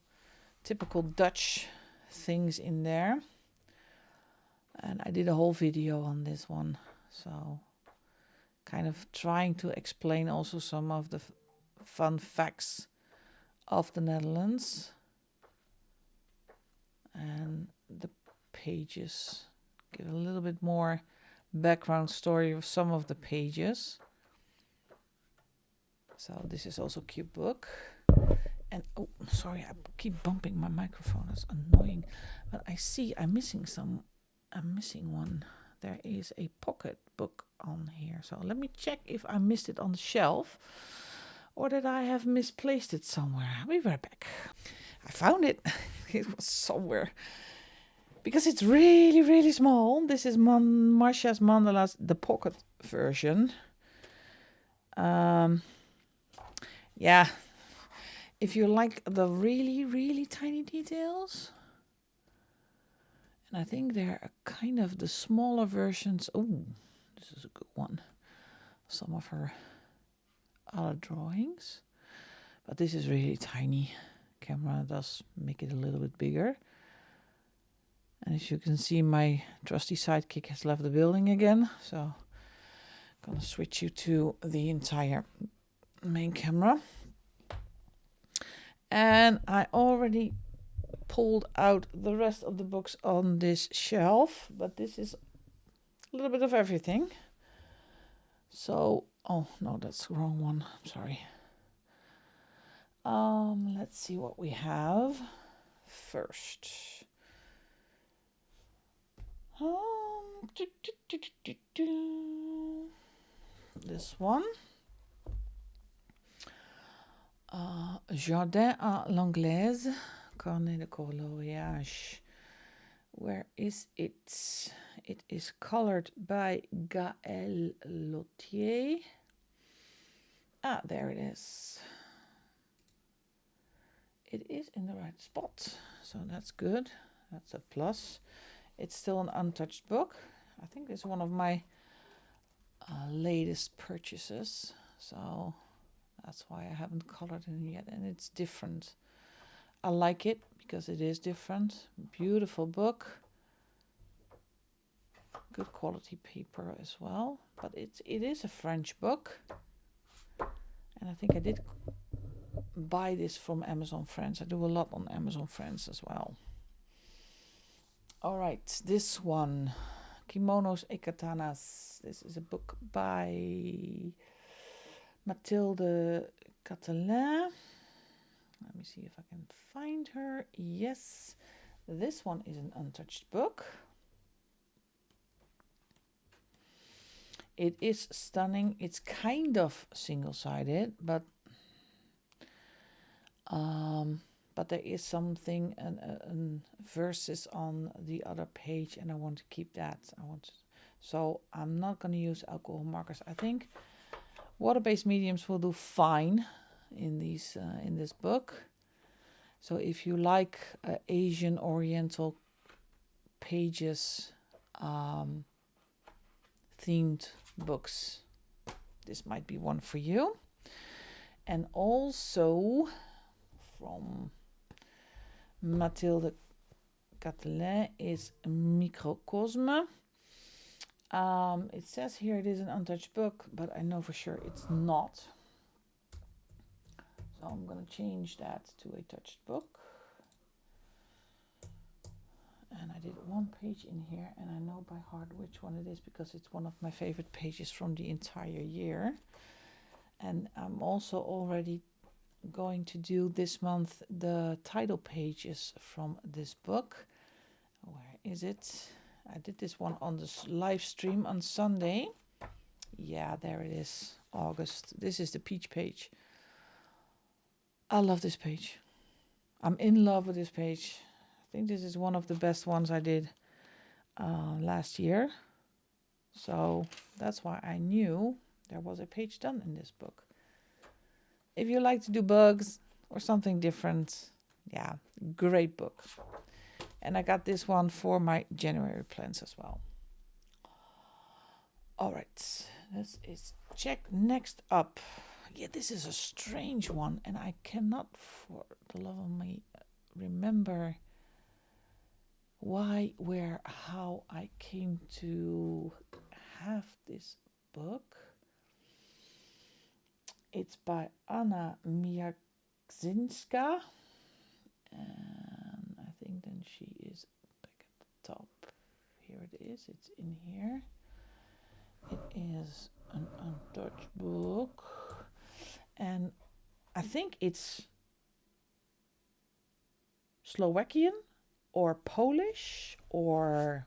S1: typical Dutch things in there. And I did a whole video on this one. So kind of trying to explain also some of the fun facts of the Netherlands. And the pages give a little bit more background story of some of the pages. So this is also a cute book. And oh, sorry, I keep bumping my microphone. That's annoying. But I see I'm missing one. There is a pocket book on here. So let me check if I missed it on the shelf or that I have misplaced it somewhere. I'll be right back. I found it. It was somewhere. Because it's really, really small. This is Marsha's Mandalas, the pocket version. Yeah. If you like the really, really tiny details. And I think they're kind of the smaller versions. Oh, this is a good one. Some of her other drawings. But this is really tiny. Camera does make it a little bit bigger. And as you can see, my trusty sidekick has left the building again. So I'm gonna switch you to the entire main camera. And I already pulled out the rest of the books on this shelf, but this is a little bit of everything. So, oh no, that's the wrong one. I'm sorry. Let's see what we have first. This one. Jardin à l'anglaise, Carnet de coloriage. Where is it? It is colored by Gaël Lottier. Ah, there it is. It is in the right spot, so that's good. That's a plus. It's still an untouched book. I think it's one of my latest purchases, so that's why I haven't colored it yet, and it's different. I like it because it is different. Beautiful book. Good quality paper as well, but it is a French book, and I think I did buy this from Amazon France. I do a lot on Amazon France as well. All right, this one, Kimonos et Katanas. This is a book by Mathilde Catalin. Let me see if I can find her. Yes, this one is an untouched book. It is stunning. It's kind of single-sided, but there is something, verses on the other page, and I want to keep that. So I'm not going to use alcohol markers. I think water-based mediums will do fine in this book. So if you like Asian Oriental pages, themed books, this might be one for you. And also from Mathilde Catalin is Microcosme. It says here it is an untouched book, but I know for sure it's not. So I'm going to change that to a touched book. And I did one page in here, and I know by heart which one it is because it's one of my favorite pages from the entire year. And I'm also already going to do this month the title pages from this book. Where is it? I did this one on this live stream on Sunday. Yeah, there it is. August. This is the peach page. I love this page. I'm in love with this page. I think this is one of the best ones I did last year. So that's why I knew there was a page done in this book. If you like to do bugs or something different, yeah, great book. And I got this one for my January plans as well. All right, let's check next up. Yeah, this is a strange one, and I cannot for the love of me remember why, where, how I came to have this book. It's by Anna Miakzinska, and I think then she is back at the top. Here it is, it's in here. It is an untouched book, and I think it's Slovakian or Polish or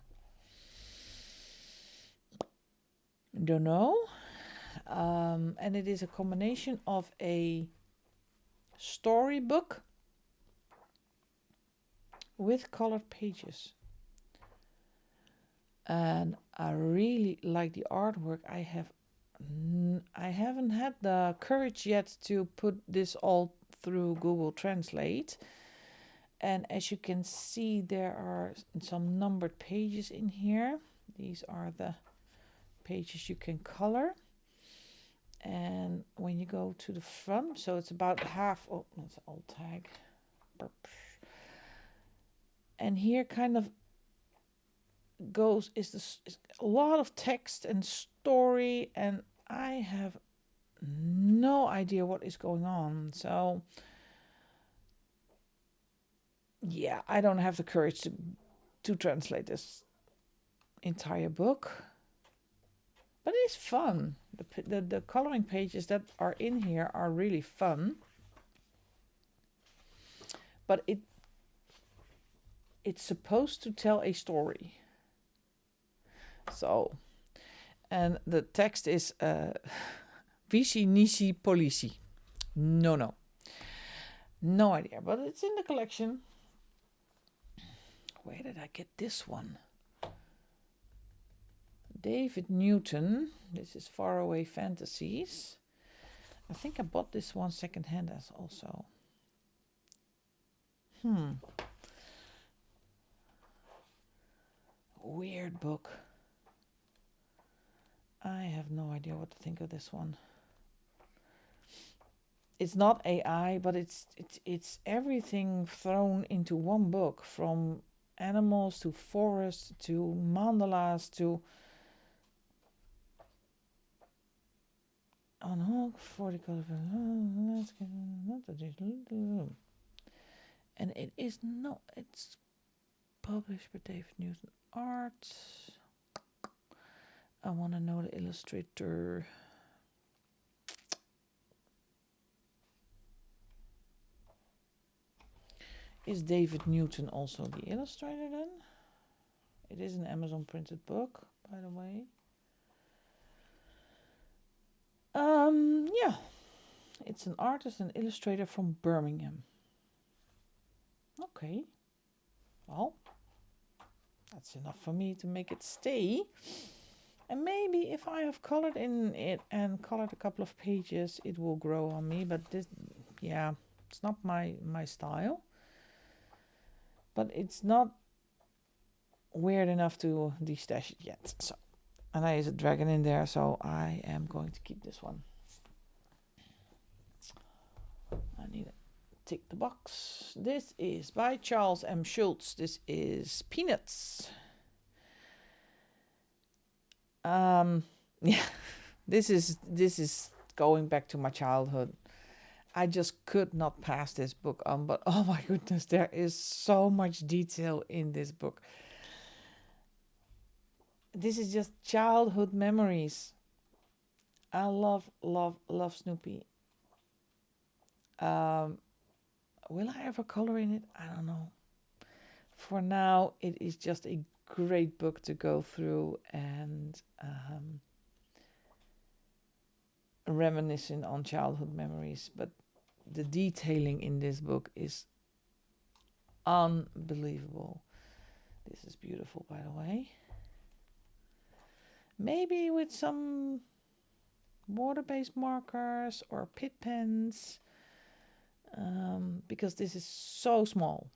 S1: don't know. And it is a combination of a storybook with colored pages. And I really like the artwork. I haven't had the courage yet to put this all through Google Translate. And as you can see, there are some numbered pages in here. These are the pages you can color. And when you go to the front, so it's about half. Oh, that's an old tag. And here kind of is a lot of text and story, and I have no idea what is going on. So yeah, I don't have the courage to translate this entire book, but it's fun. The coloring pages that are in here are really fun, but it's supposed to tell a story. So, and the text is Vici Nisi Polici. No idea, but it's in the collection. Where did I get this one? David Newton. This is Faraway Fantasies. I think I bought this one secondhand as also. Weird book. I have no idea what to think of this one. It's not AI, but it's everything thrown into one book, from animals to forests to mandalas to on hook for the color. And it's published by David Newton Art. I want to know the illustrator. Is David Newton also the illustrator then? It is an Amazon printed book, by the way. Yeah. It's an artist and illustrator from Birmingham. Okay. Well, that's enough for me to make it stay. And maybe if I have colored in it and colored a couple of pages, it will grow on me. But this, yeah, it's not my style. But it's not weird enough to destash it yet. So, and there is a dragon in there, so I am going to keep this one. I need to tick the box. This is by Charles M. Schulz. This is Peanuts. Yeah, this is going back to my childhood. I just could not pass this book on, but oh my goodness, there is so much detail in this book. This is just childhood memories. I love Snoopy. Will I ever color in it? I don't know. For now, it is just a great book to go through and reminiscing on childhood memories. But the detailing in this book is unbelievable. This is beautiful, by the way. Maybe with some water-based markers or pit pens, because this is so small.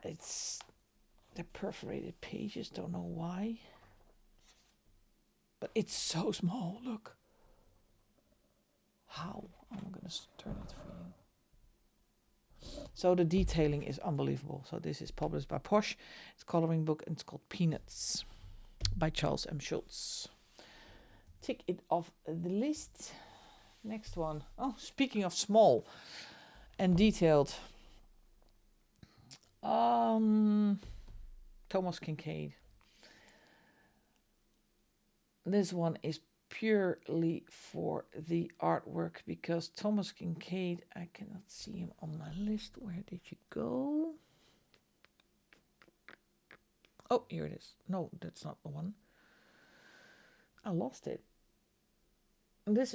S1: It's the perforated pages, don't know why, but it's so small. Look how I'm gonna turn it for you. So the detailing is unbelievable. So this is published by Posh. It's a coloring book and it's called Peanuts by Charles M. Schulz. Tick it off the list. Next one. Oh, speaking of small and detailed, Thomas Kincaid. This one is purely for the artwork because Thomas Kincaid, I cannot see him on my list. Where did you go? Oh, here it is. No, that's not the one. I lost it. This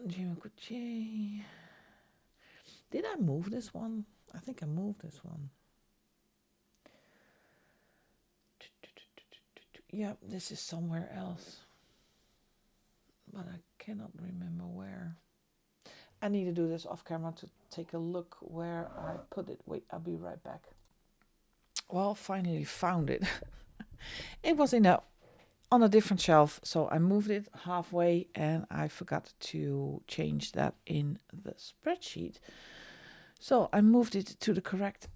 S1: Jim Couture. Did I move this one? I think I moved this one. Yeah, this is somewhere else, but I cannot remember where. I need to do this off camera to take a look where I put it. Wait, I'll be right back. Well, finally found it. It was in a on a different shelf. So I moved it halfway and I forgot to change that in the spreadsheet. So I moved it to the correct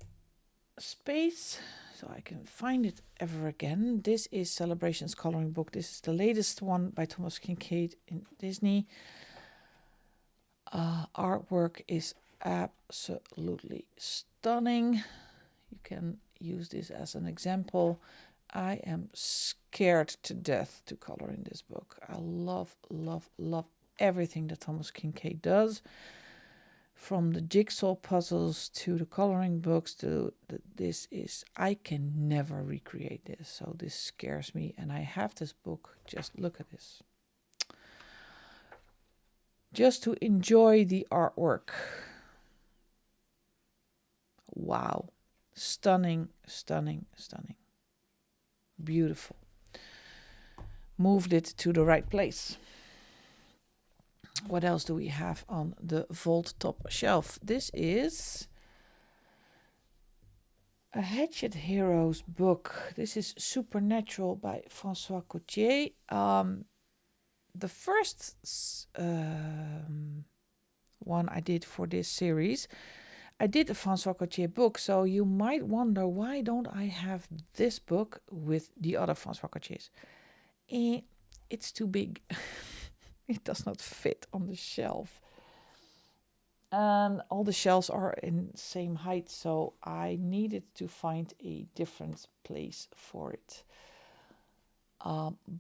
S1: space so I can find it ever again. This is Celebrations coloring book. This is the latest one by Thomas Kincaid in Disney. Artwork is absolutely stunning. You can use this as an example. I am scared to death to color in this book. I love, love, love everything that Thomas Kincaid does. From the jigsaw puzzles to the coloring books I can never recreate this. So this scares me. And I have this book. Just look at this. Just to enjoy the artwork. Wow. Stunning, stunning, stunning. Beautiful. Moved it to the right place. What else do we have on the vault top shelf? This is a Hatchet Heroes book. This is Supernatural by Francois Cotier. The first one I did for this series, I did a Francois Cotier book, so you might wonder, why don't I have this book with the other Francois Cotiers? It's too big. It does not fit on the shelf. And all the shelves are in the same height, so I needed to find a different place for it.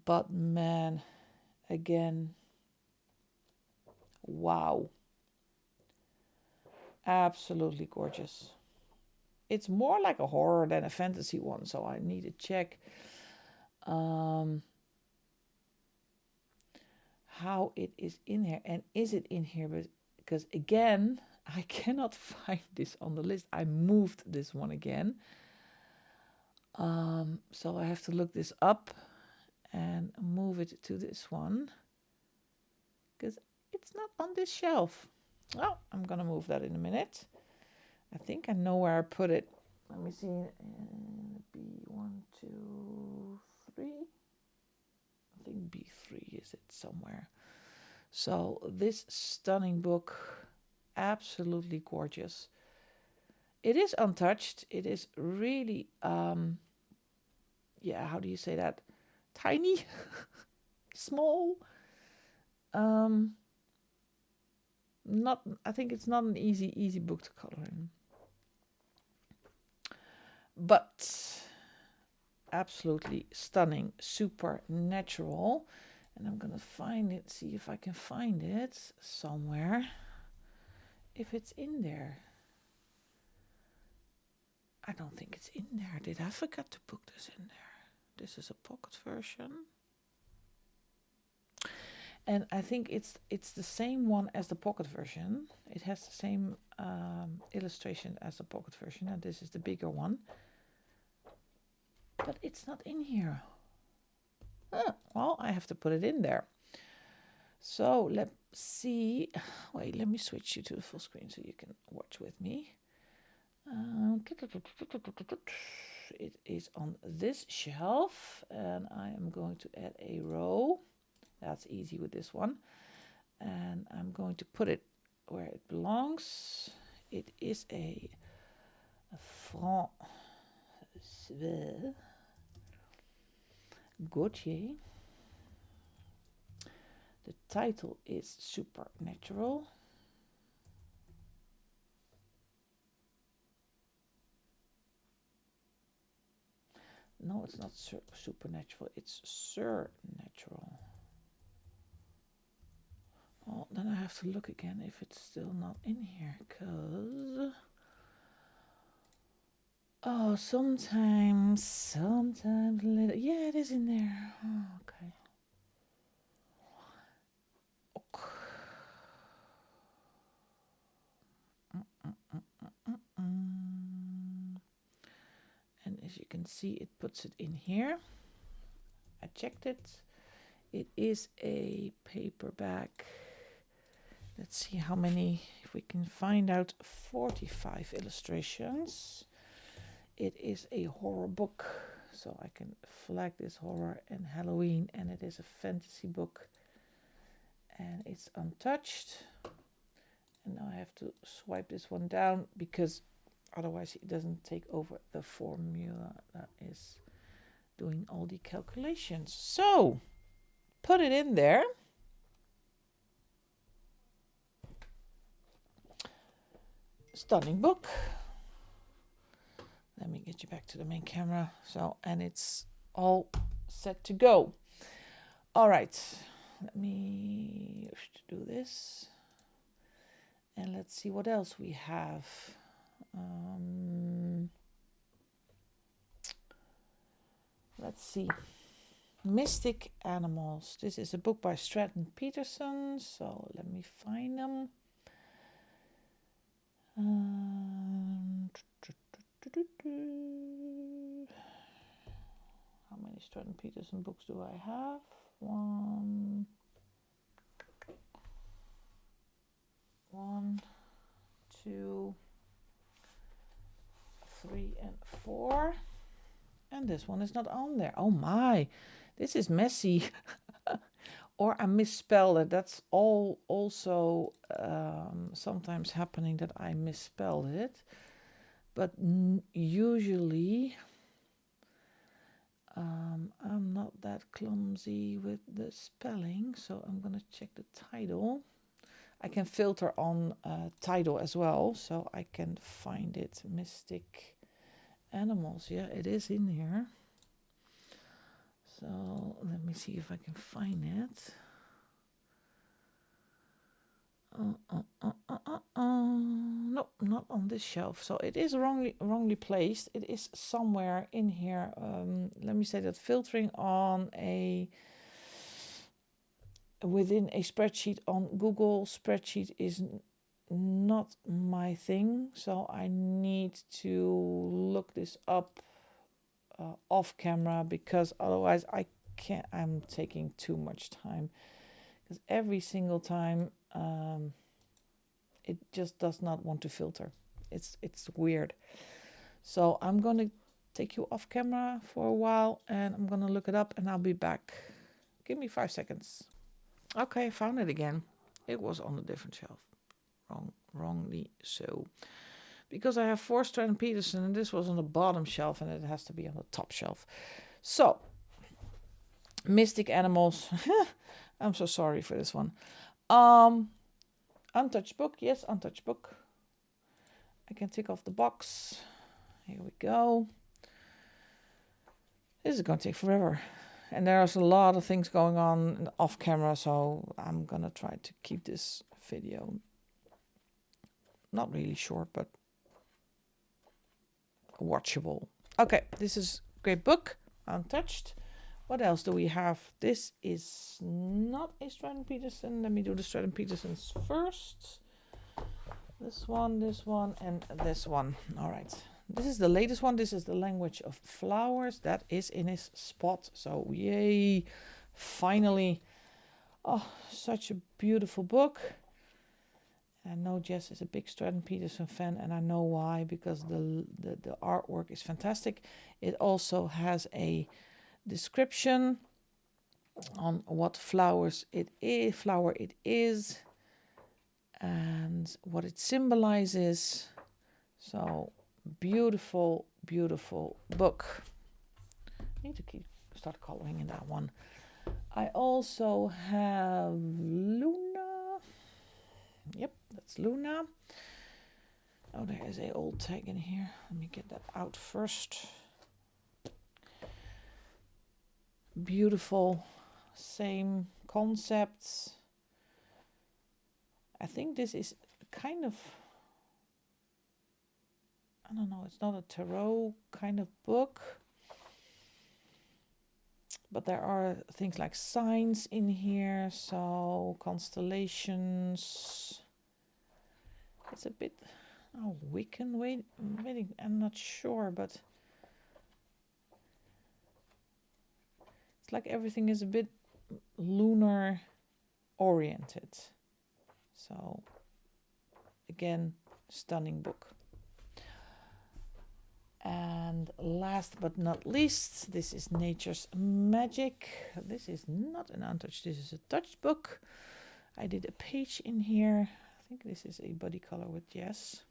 S1: But man, again, wow. Absolutely gorgeous. It's more like a horror than a fantasy one, so I need to check how it is in here. And is it in here? Because again, I cannot find this on the list. I moved this one again. So I have to look this up and move it to this one. Because it's not on this shelf. Oh, I'm going to move that in a minute. I think I know where I put it. Let me see. B1, 2, 3. I think B3 is it somewhere. So this stunning book, absolutely gorgeous. It is untouched. It is really, how do you say that? Tiny, small. I think it's not an easy book to color in. But absolutely stunning, supernatural. And I'm gonna find it, see if I can find it somewhere. If it's in there. I don't think it's in there. Did I forget to put this in there? This is a pocket version. And I think it's the same one as the pocket version. It has the same illustration as the pocket version, and this is the bigger one. But it's not in here. Well, I have to put it in there. So let's see. Wait, let me switch you to the full screen so you can watch with me. It is on this shelf, and I am going to add a row. That's easy with this one. And I'm going to put it where it belongs. It is a Francois Gautier. The title is Supernatural. No, it's not supernatural, it's surnatural. Oh, then I have to look again if it's still not in here, because sometimes later. Yeah, it is in there. Oh, okay. And as you can see, it puts it in here. I checked it. It is a paperback. Let's see how many, if we can find out. 45 illustrations. It is a horror book, so I can flag this horror and Halloween, and it is a fantasy book and it's untouched. And now I have to swipe this one down because otherwise it doesn't take over the formula that is doing all the calculations. So put it in there. Stunning book. Let me get you back to the main camera. So, and it's all set to go. All right, let me do this. And let's see what else we have. Let's see. Mystic Animals. This is a book by Stratton Peterson. So let me find them. How many Stratton Peterson books do I have? 1, 2, 3, and 4. And this one is not on there. Oh my, this is messy. Or I misspelled it. That's all also sometimes happening, that I misspelled it. But usually I'm not that clumsy with the spelling. So I'm going to check the title. I can filter on title as well, so I can find it. Mystic Animals. Yeah, it is in here. So let me see if I can find it. Nope, not on this shelf. So it is wrongly placed. It is somewhere in here. Let me say that filtering on within a spreadsheet on Google spreadsheet is not my thing. So I need to look this up off camera, because otherwise I can't. I'm taking too much time, because every single time it just does not want to filter. It's weird. So I'm gonna take you off camera for a while, and I'm gonna look it up, and I'll be back. Give me 5 seconds. Okay, found it again. It was on a different shelf. Wrongly so. Because I have 4 Stratton Peterson, and this was on the bottom shelf, and it has to be on the top shelf. So, Mystic Animals. I'm so sorry for this one. Untouched book. Yes, untouched book. I can tick off the box. Here we go. This is going to take forever. And there's a lot of things going on off camera, so I'm going to try to keep this video not really short, but watchable. Okay, this is a great book, Untouched. What else do we have? This is not a Stratton Peterson. Let me do the Stratton Petersons first. This one, and this one. All right. This is the latest one. This is The Language of Flowers. That is in his spot. So, yay. Finally. Oh, such a beautiful book. I know Jess is a big Stratton Peterson fan, and I know why, because the artwork is fantastic. It also has a description on what flower it is, and what it symbolizes. So beautiful, beautiful book. I need to start coloring in that one. I also have Luna. Yep, that's Luna. Oh, there is a old tag in here. Let me get that out first. Beautiful, same concepts. I think this is kind of, I don't know, it's not a tarot kind of book, but there are things like signs in here, so constellations. It's a bit, Wiccan, waiting, I'm not sure, but it's like everything is a bit lunar oriented. So again, stunning book. And last but not least, this is Nature's Magic. This is not an untouched, this is a touched book. I did a page in here. I think this is a body color with yes.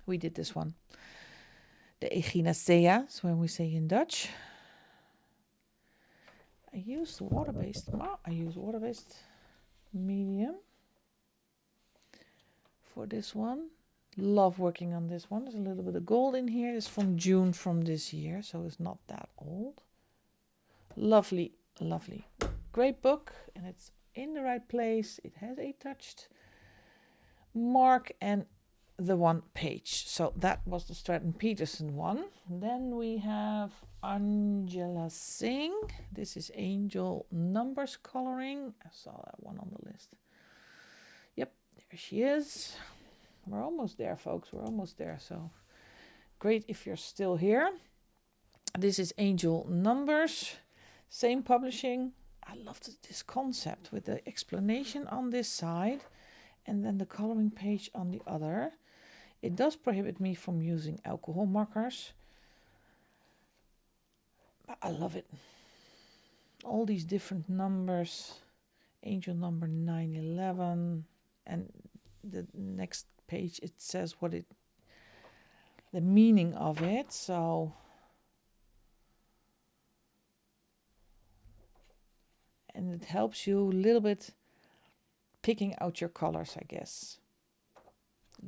S1: We did this one. The Echinacea, is when we say in Dutch. I used water-based medium for this one. Love working on this one. There's a little bit of gold in here. It's from June from this year, so it's not that old. Lovely, lovely. Great book, and it's in the right place. It has a touched mark and the one page. So that was the Stratton Peterson one. Then we have Angela Singh. This is Angel Numbers Coloring. I saw that one on the list. Yep, there she is. We're almost there, folks. We're almost there. So great if you're still here. This is Angel Numbers. Same publishing. I loved this concept with the explanation on this side and then the coloring page on the other. It does prohibit me from using alcohol markers, but I love it. All these different numbers, angel number 911, and the next page it says what the meaning of it. So and it helps you a little bit picking out your colors, I guess.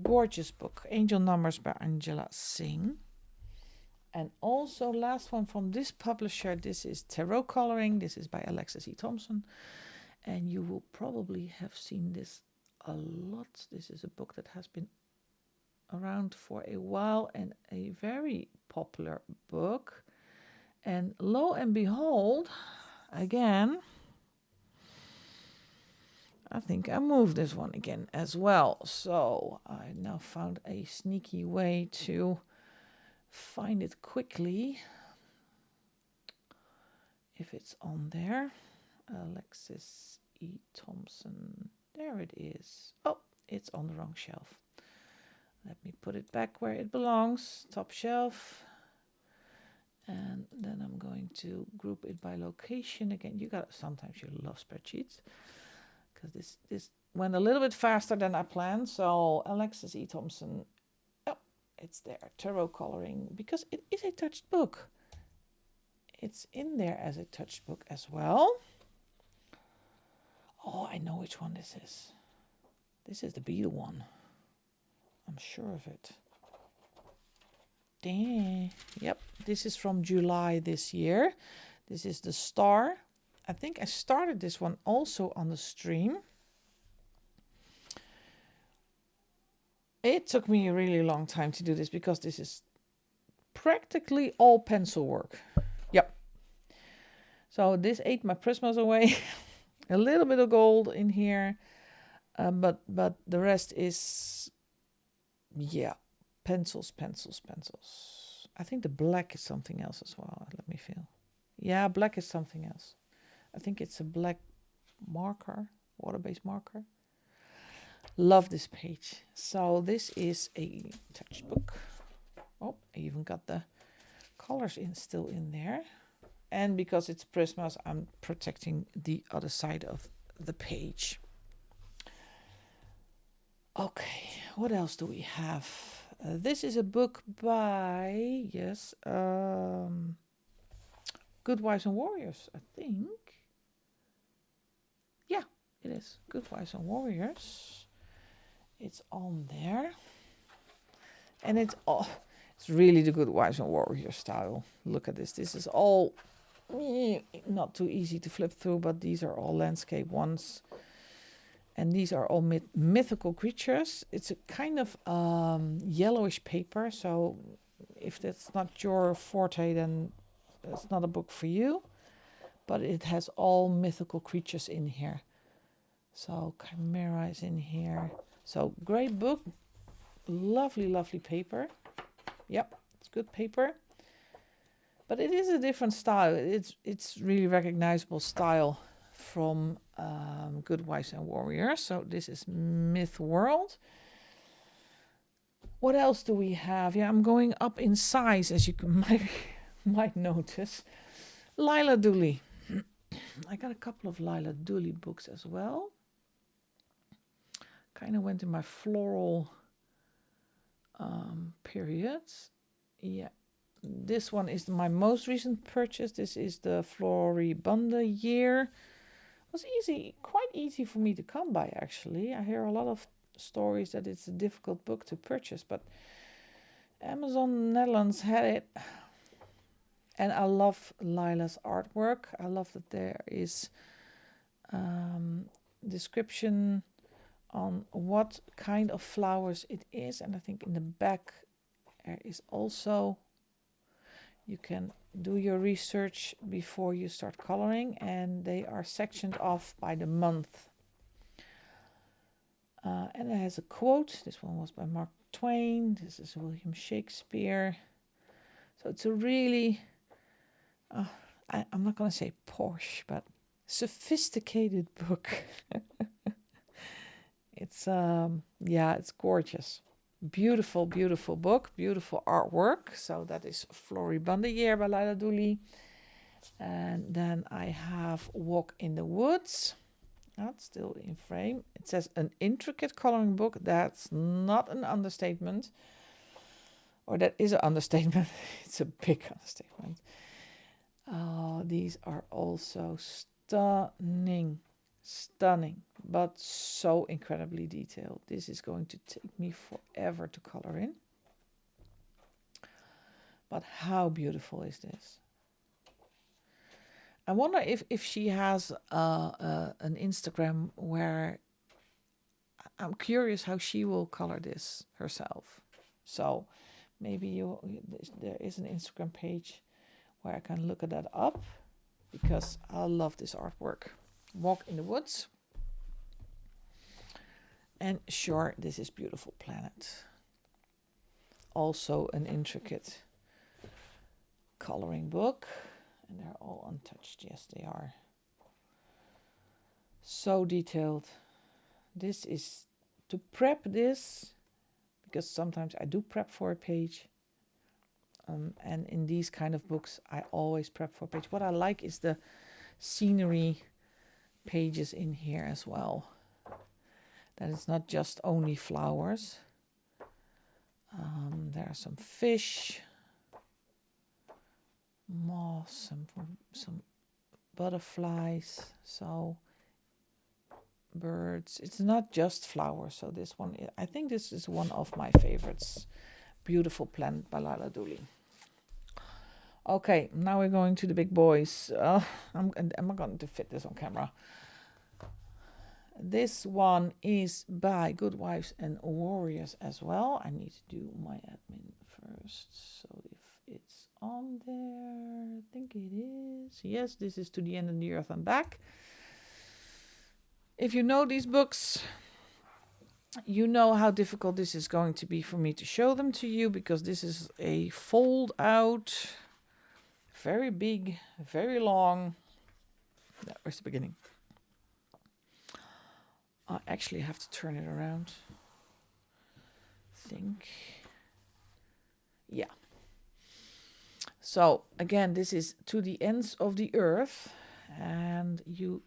S1: Gorgeous book, Angel Numbers by Angela Singh. And also last one from this publisher, this is Tarot Coloring. This is by Alexis E. Thompson. And you will probably have seen this a lot. This is a book that has been around for a while and a very popular book. And lo and behold, again, I think I moved this one again as well. So I now found a sneaky way to find it quickly. If it's on there. Alexis E. Thompson. There it is. Oh, it's on the wrong shelf. Let me put it back where it belongs. Top shelf. And then I'm going to group it by location. Again, sometimes you love spreadsheets. Because this went a little bit faster than I planned. So Alexis E. Thompson, oh, it's there. Tarot Coloring, because it is a touched book. It's in there as a touched book as well. Oh, I know which one this is. This is the beetle one. I'm sure of it. Dang. Yep, this is from July this year. This is the Star. I think I started this one also on the stream. It took me a really long time to do this because this is practically all pencil work. Yep. So this ate my Prismas away. A little bit of gold in here. But the rest is, yeah, pencils. I think the black is something else as well. Let me feel. Yeah, black is something else. I think it's a black marker, water-based marker. Love this page. So this is a touch book. Oh, I even got the colors still in there. And because it's Prismas, I'm protecting the other side of the page. Okay, what else do we have? This is a book by, yes, Good Wives and Warriors, I think. Yeah, it is. Good Wives and Warriors. It's on there. And it's really the Good Wives and Warriors style. Look at this. This is all not too easy to flip through, but these are all landscape ones. And these are all mythical creatures. It's a kind of yellowish paper. So if that's not your forte, then it's not a book for you. But it has all mythical creatures in here. So Chimera is in here. So great book. Lovely, lovely paper. Yep, it's good paper. But it is a different style. It's really recognizable style from Good Wives and Warriors. So this is Myth World. What else do we have? Yeah, I'm going up in size, as you might notice. Lila Dooley. I got a couple of Lila Dooley books as well. Kind of went in my floral periods. Yeah, this one is my most recent purchase. This is the Floribunda year. It was quite easy for me to come by, actually. I hear a lot of stories that it's a difficult book to purchase, but Amazon Netherlands had it. And I love Lila's artwork. I love that there is description on what kind of flowers it is. And I think in the back there is also, you can do your research before you start coloring, and they are sectioned off by the month. And it has a quote. This one was by Mark Twain. This is William Shakespeare. So it's a really, I'm not going to say posh, but sophisticated book. It's, it's gorgeous. Beautiful, beautiful book. Beautiful artwork. So that is Floribunda Year by Lila Dooley. And then I have Walk in the Woods. That's still in frame. It says an intricate coloring book. That's not an understatement. Or that is an understatement. It's a big understatement. Oh, these are also stunning. Stunning. But so incredibly detailed. This is going to take me forever to color in. But how beautiful is this? I wonder if she has an Instagram where, I'm curious how she will color this herself. So maybe there is an Instagram page where I can look at that up, because I love this artwork. Walk in the Woods. And sure, this is Beautiful Planet. Also an intricate coloring book. And they're all untouched. Yes, they are. So detailed. This is to prep this, because sometimes I do prep for a page. And in these kind of books, I always prep for a page. What I like is the scenery pages in here as well. That it's not just only flowers. There are some fish, moths, some butterflies, so birds. It's not just flowers. So this one, I think this is one of my favorites. Beautiful Planet by Lila Dooley. Okay, now we're going to the big boys. Am I going to fit this on camera? This one is by Good Wives and Warriors as well. I need to do my admin first. So if it's on there, I think it is. Yes, this is To the End of the Earth and Back. If you know these books, you know how difficult this is going to be for me to show them to you, because this is a fold out, very big, very long. That was the beginning. I actually have to turn it around. I think. Yeah. So again, this is To the Ends of the Earth, and you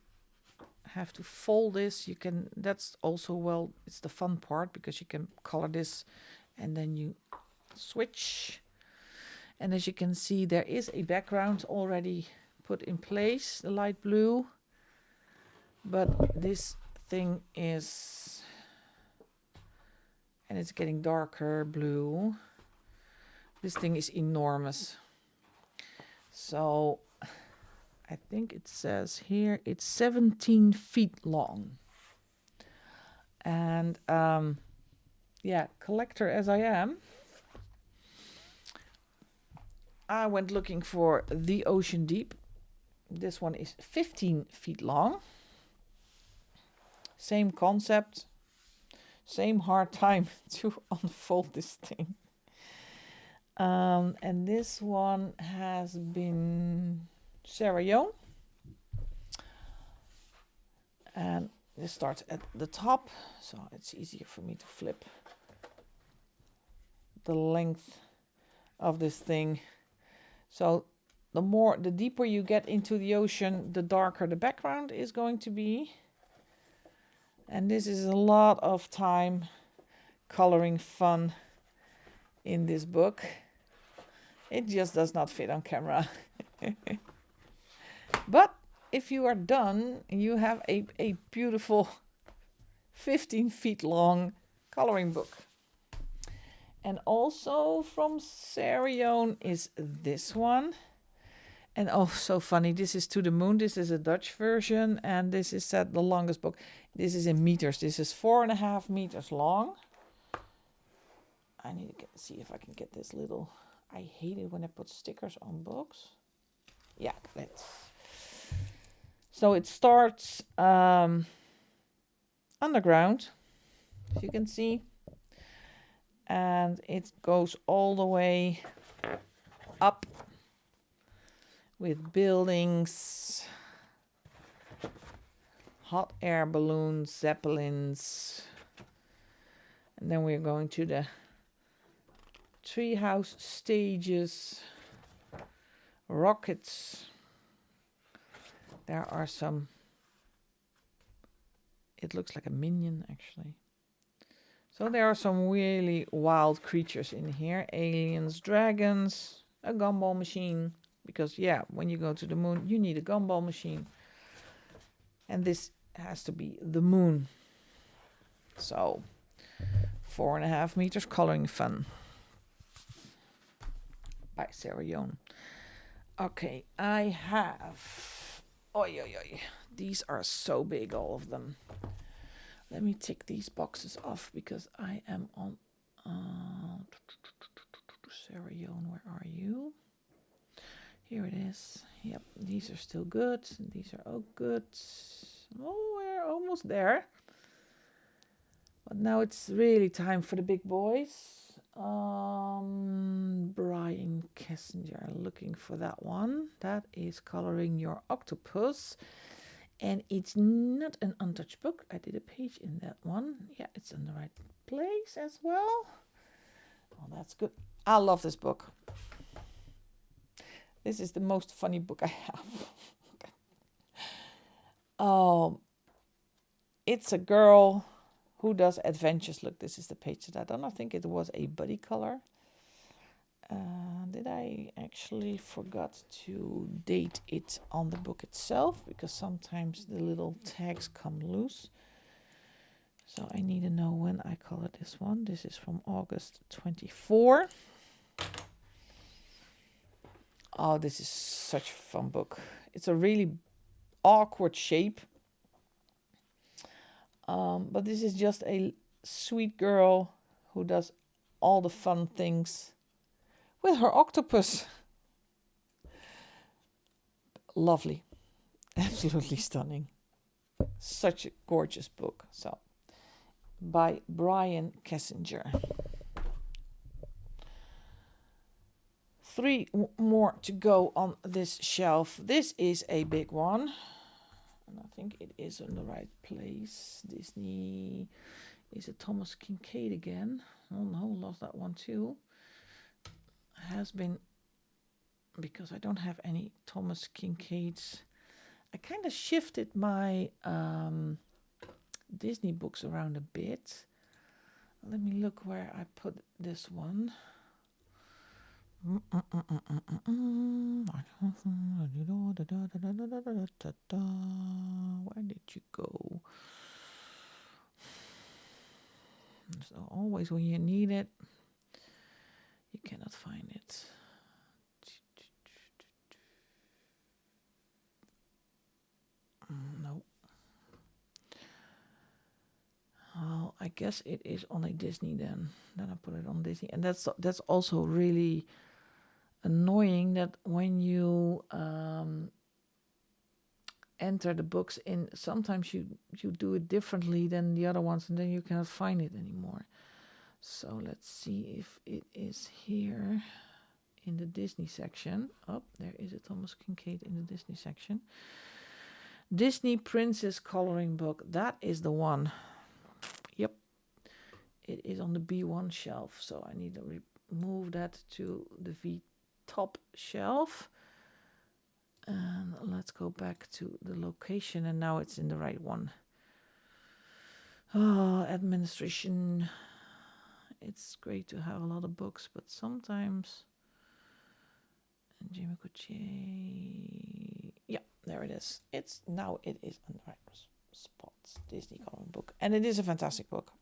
S1: have to fold this. You can, that's also, well, it's the fun part, because you can color this and then you switch. And as you can see, there is a background already put in place, the light blue, but this thing is, and it's getting darker blue. This thing is enormous. So I think it says here it's 17 feet long. And yeah, collector as I am, I went looking for the Ocean Deep. This one is 15 feet long. Same concept, same hard time to unfold this thing. And this one has been Sarah Young. And this starts at the top, so it's easier for me to flip. the length of this thing. So the deeper you get into the ocean, the darker the background is going to be. And this is a lot of time coloring fun in this book. It just does not fit on camera. But if you are done, you have a beautiful 15 feet long coloring book. And also from Serion is this one. And oh, so funny, this is To the Moon. This is a Dutch version, and this is the longest book. This is in meters. This is 4.5 meters long. I need to see if I can get this little... I hate it when I put stickers on books. Yeah, let's... So it starts underground, as you can see. And it goes all the way up with buildings, hot air balloons, zeppelins. And then we're going to the treehouse stages, rockets. There are some, it looks like a minion actually. So there are some really wild creatures in here. Aliens, dragons, a gumball machine. Because yeah, when you go to the moon, you need a gumball machine. And this has to be the moon. So 4.5 meters coloring fun. By Serion. Okay, I have... Oi, oi, oi. These are so big, all of them. Let me tick these boxes off because I am on... Serion, where are you? Here it is. Yep, these are still good. These are all good. Oh, we're almost there. But now it's really time for the big boys. Brian Kessinger, looking for that one. That is Coloring Your Octopus. And it's not an untouched book. I did a page in that one. Yeah, it's in the right place as well. Oh, that's good. I love this book. This is the most funny book I have. It's a girl who does adventures. Look, this is the page that I done. I think it was a buddy color. Did I actually forgot to date it on the book itself? Because sometimes the little tags come loose. So I need to know when I colored this one. This is from August 24. Oh, this is such a fun book. It's a really awkward shape. But this is just a sweet girl who does all the fun things with her octopus. Lovely. Absolutely stunning. Such a gorgeous book. So, by Brian Kessinger. 3 more to go on this shelf. This is a big one. And I think it is in the right place. Disney. Is it Thomas Kincaid again? Oh no, lost that one too. Has been, because I don't have any Thomas Kincaids. I kind of shifted my Disney books around a bit. Let me look where I put this one. Where did you go? So always when you need it, you cannot find it. No. Well, I guess it is on a Disney then. Then I put it on Disney. And that's also really annoying that when you enter the books in, sometimes you do it differently than the other ones, and then you cannot find it anymore. So let's see if it is here in the Disney section. Oh, there is a Thomas Kincaid in the Disney section. Disney Princess Coloring Book. That is the one. Yep. It is on the B1 shelf, so I need to move that to the top shelf. And let's go back to the location, and now it's in the right one. Oh, administration. It's great to have a lot of books, but sometimes Jimmy Gautier. Yeah, there it is. It is on the right spot. Disney coloring book, and it is a fantastic book.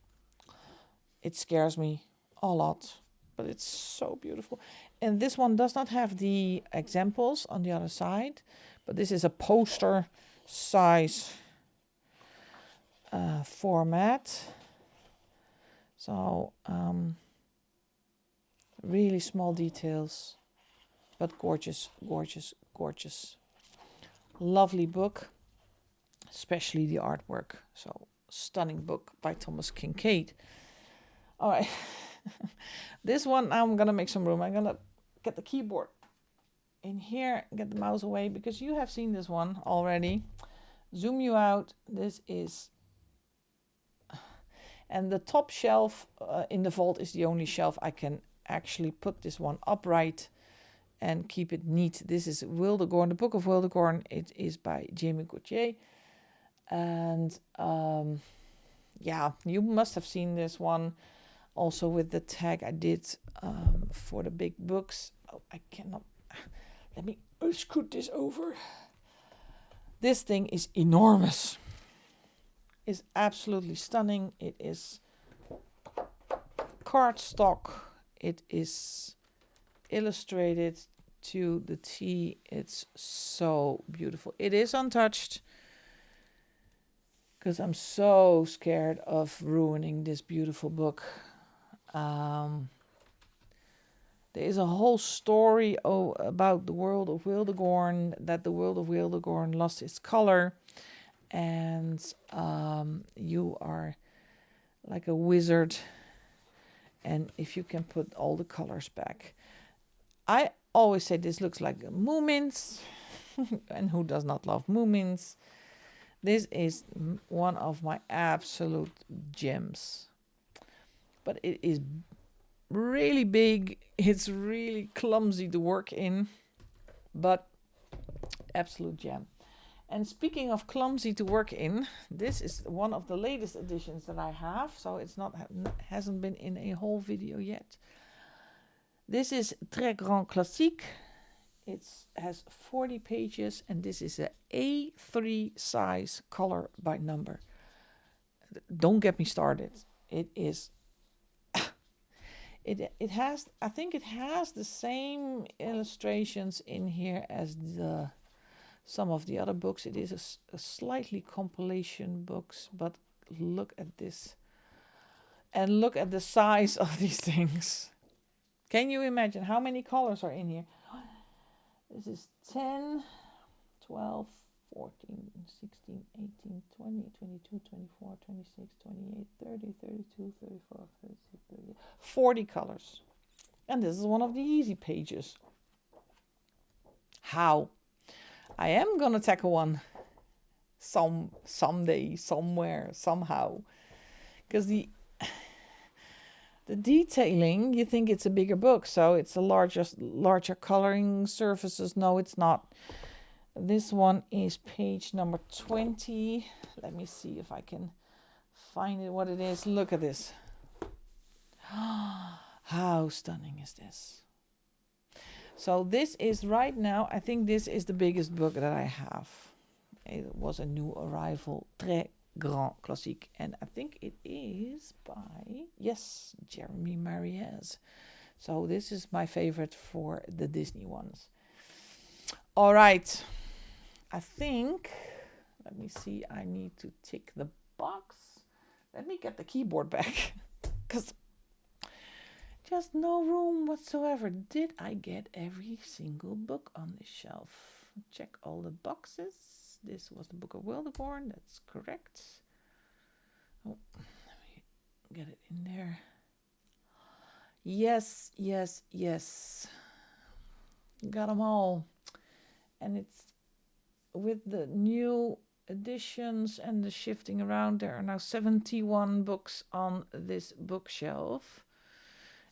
S1: It scares me a lot, but it's so beautiful. And this one does not have the examples on the other side, but this is a poster size format. So really small details, but gorgeous, gorgeous, gorgeous. Lovely book, especially the artwork. So stunning book by Thomas Kincaid. All right. This one, I'm going to make some room. I'm going to get the keyboard in here, get the mouse away, because you have seen this one already. Zoom you out. This is... And the top shelf in the vault is the only shelf I can actually put this one upright and keep it neat. This is Wildegorn, the Book of Wildegorn. It is by Jamie Gautier. And yeah, you must have seen this one. Also with the tag I did for the big books. Oh, I cannot. Let me scoot this over. This thing is enormous. It's absolutely stunning. It is cardstock. It is illustrated to the T. It's so beautiful. It is untouched, because I'm so scared of ruining this beautiful book. There is a whole story about the world of Wildegorn, that the world of Wildegorn lost its color, and you are like a wizard, and if you can put all the colors back. I always say this looks like Moomins, and who does not love Moomins? This is one of my absolute gems. But it is really big. It's really clumsy to work in, but absolute gem. And speaking of clumsy to work in, this is one of the latest editions that I have. So it's hasn't been in a whole video yet. This is Très Grand Classique. It has 40 pages, and this is a A3 size color by number. Don't get me started. It is... It has, I think it has the same illustrations in here as some of the other books. It is a slightly compilation books, but look at this. And look at the size of these things. Can you imagine how many colors are in here? This is 10, 12, 14, 16, 18, 20, 22, 24, 26, 28, 30, 32, 34, 36, 38, 40 colors. And this is one of the easy pages. How? I am going to tackle one someday, somewhere, somehow. Because the detailing, you think it's a bigger book, so it's a larger coloring surfaces. No, it's not. This one is page number 20. Let me see if I can find it, what it is. Look at this. How stunning is this? So this is right now, I think this is the biggest book that I have. It was a new arrival, Très Grand Classique. And I think it is by, yes, Jeremy Mariez. So this is my favorite for the Disney ones. All right. I think, let me see, I need to tick the box. Let me get the keyboard back, because just no room whatsoever. Did I get every single book on this shelf? Check all the boxes. This was the Book of Wildegorn, that's correct. Oh, let me get it in there. Yes, yes, yes. Got them all. And it's with the new editions and the shifting around, there are now 71 books on this bookshelf.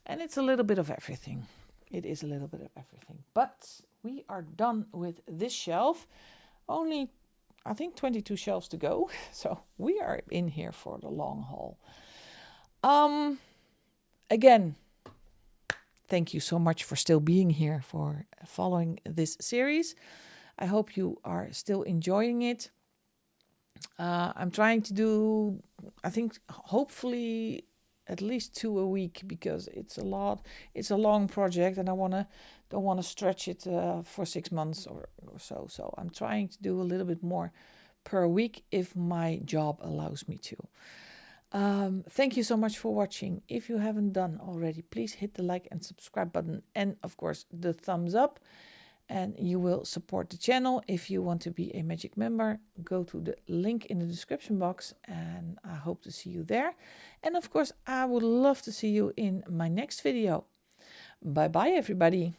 S1: And it's a little bit of everything. It is a little bit of everything. But we are done with this shelf. Only, I think, 22 shelves to go. So we are in here for the long haul. Again, thank you so much for still being here, for following this series. I hope you are still enjoying it. I'm trying to do, I think, hopefully at least 2 a week, because it's a lot. It's a long project, and I don't want to stretch it for 6 months or so. So I'm trying to do a little bit more per week if my job allows me to. Thank you so much for watching. If you haven't done already, please hit the like and subscribe button, and of course the thumbs up, and you will support the channel. If you want to be a Magic member, go to the link in the description box, and I hope to see you there. And of course, I would love to see you in my next video. Bye bye, everybody.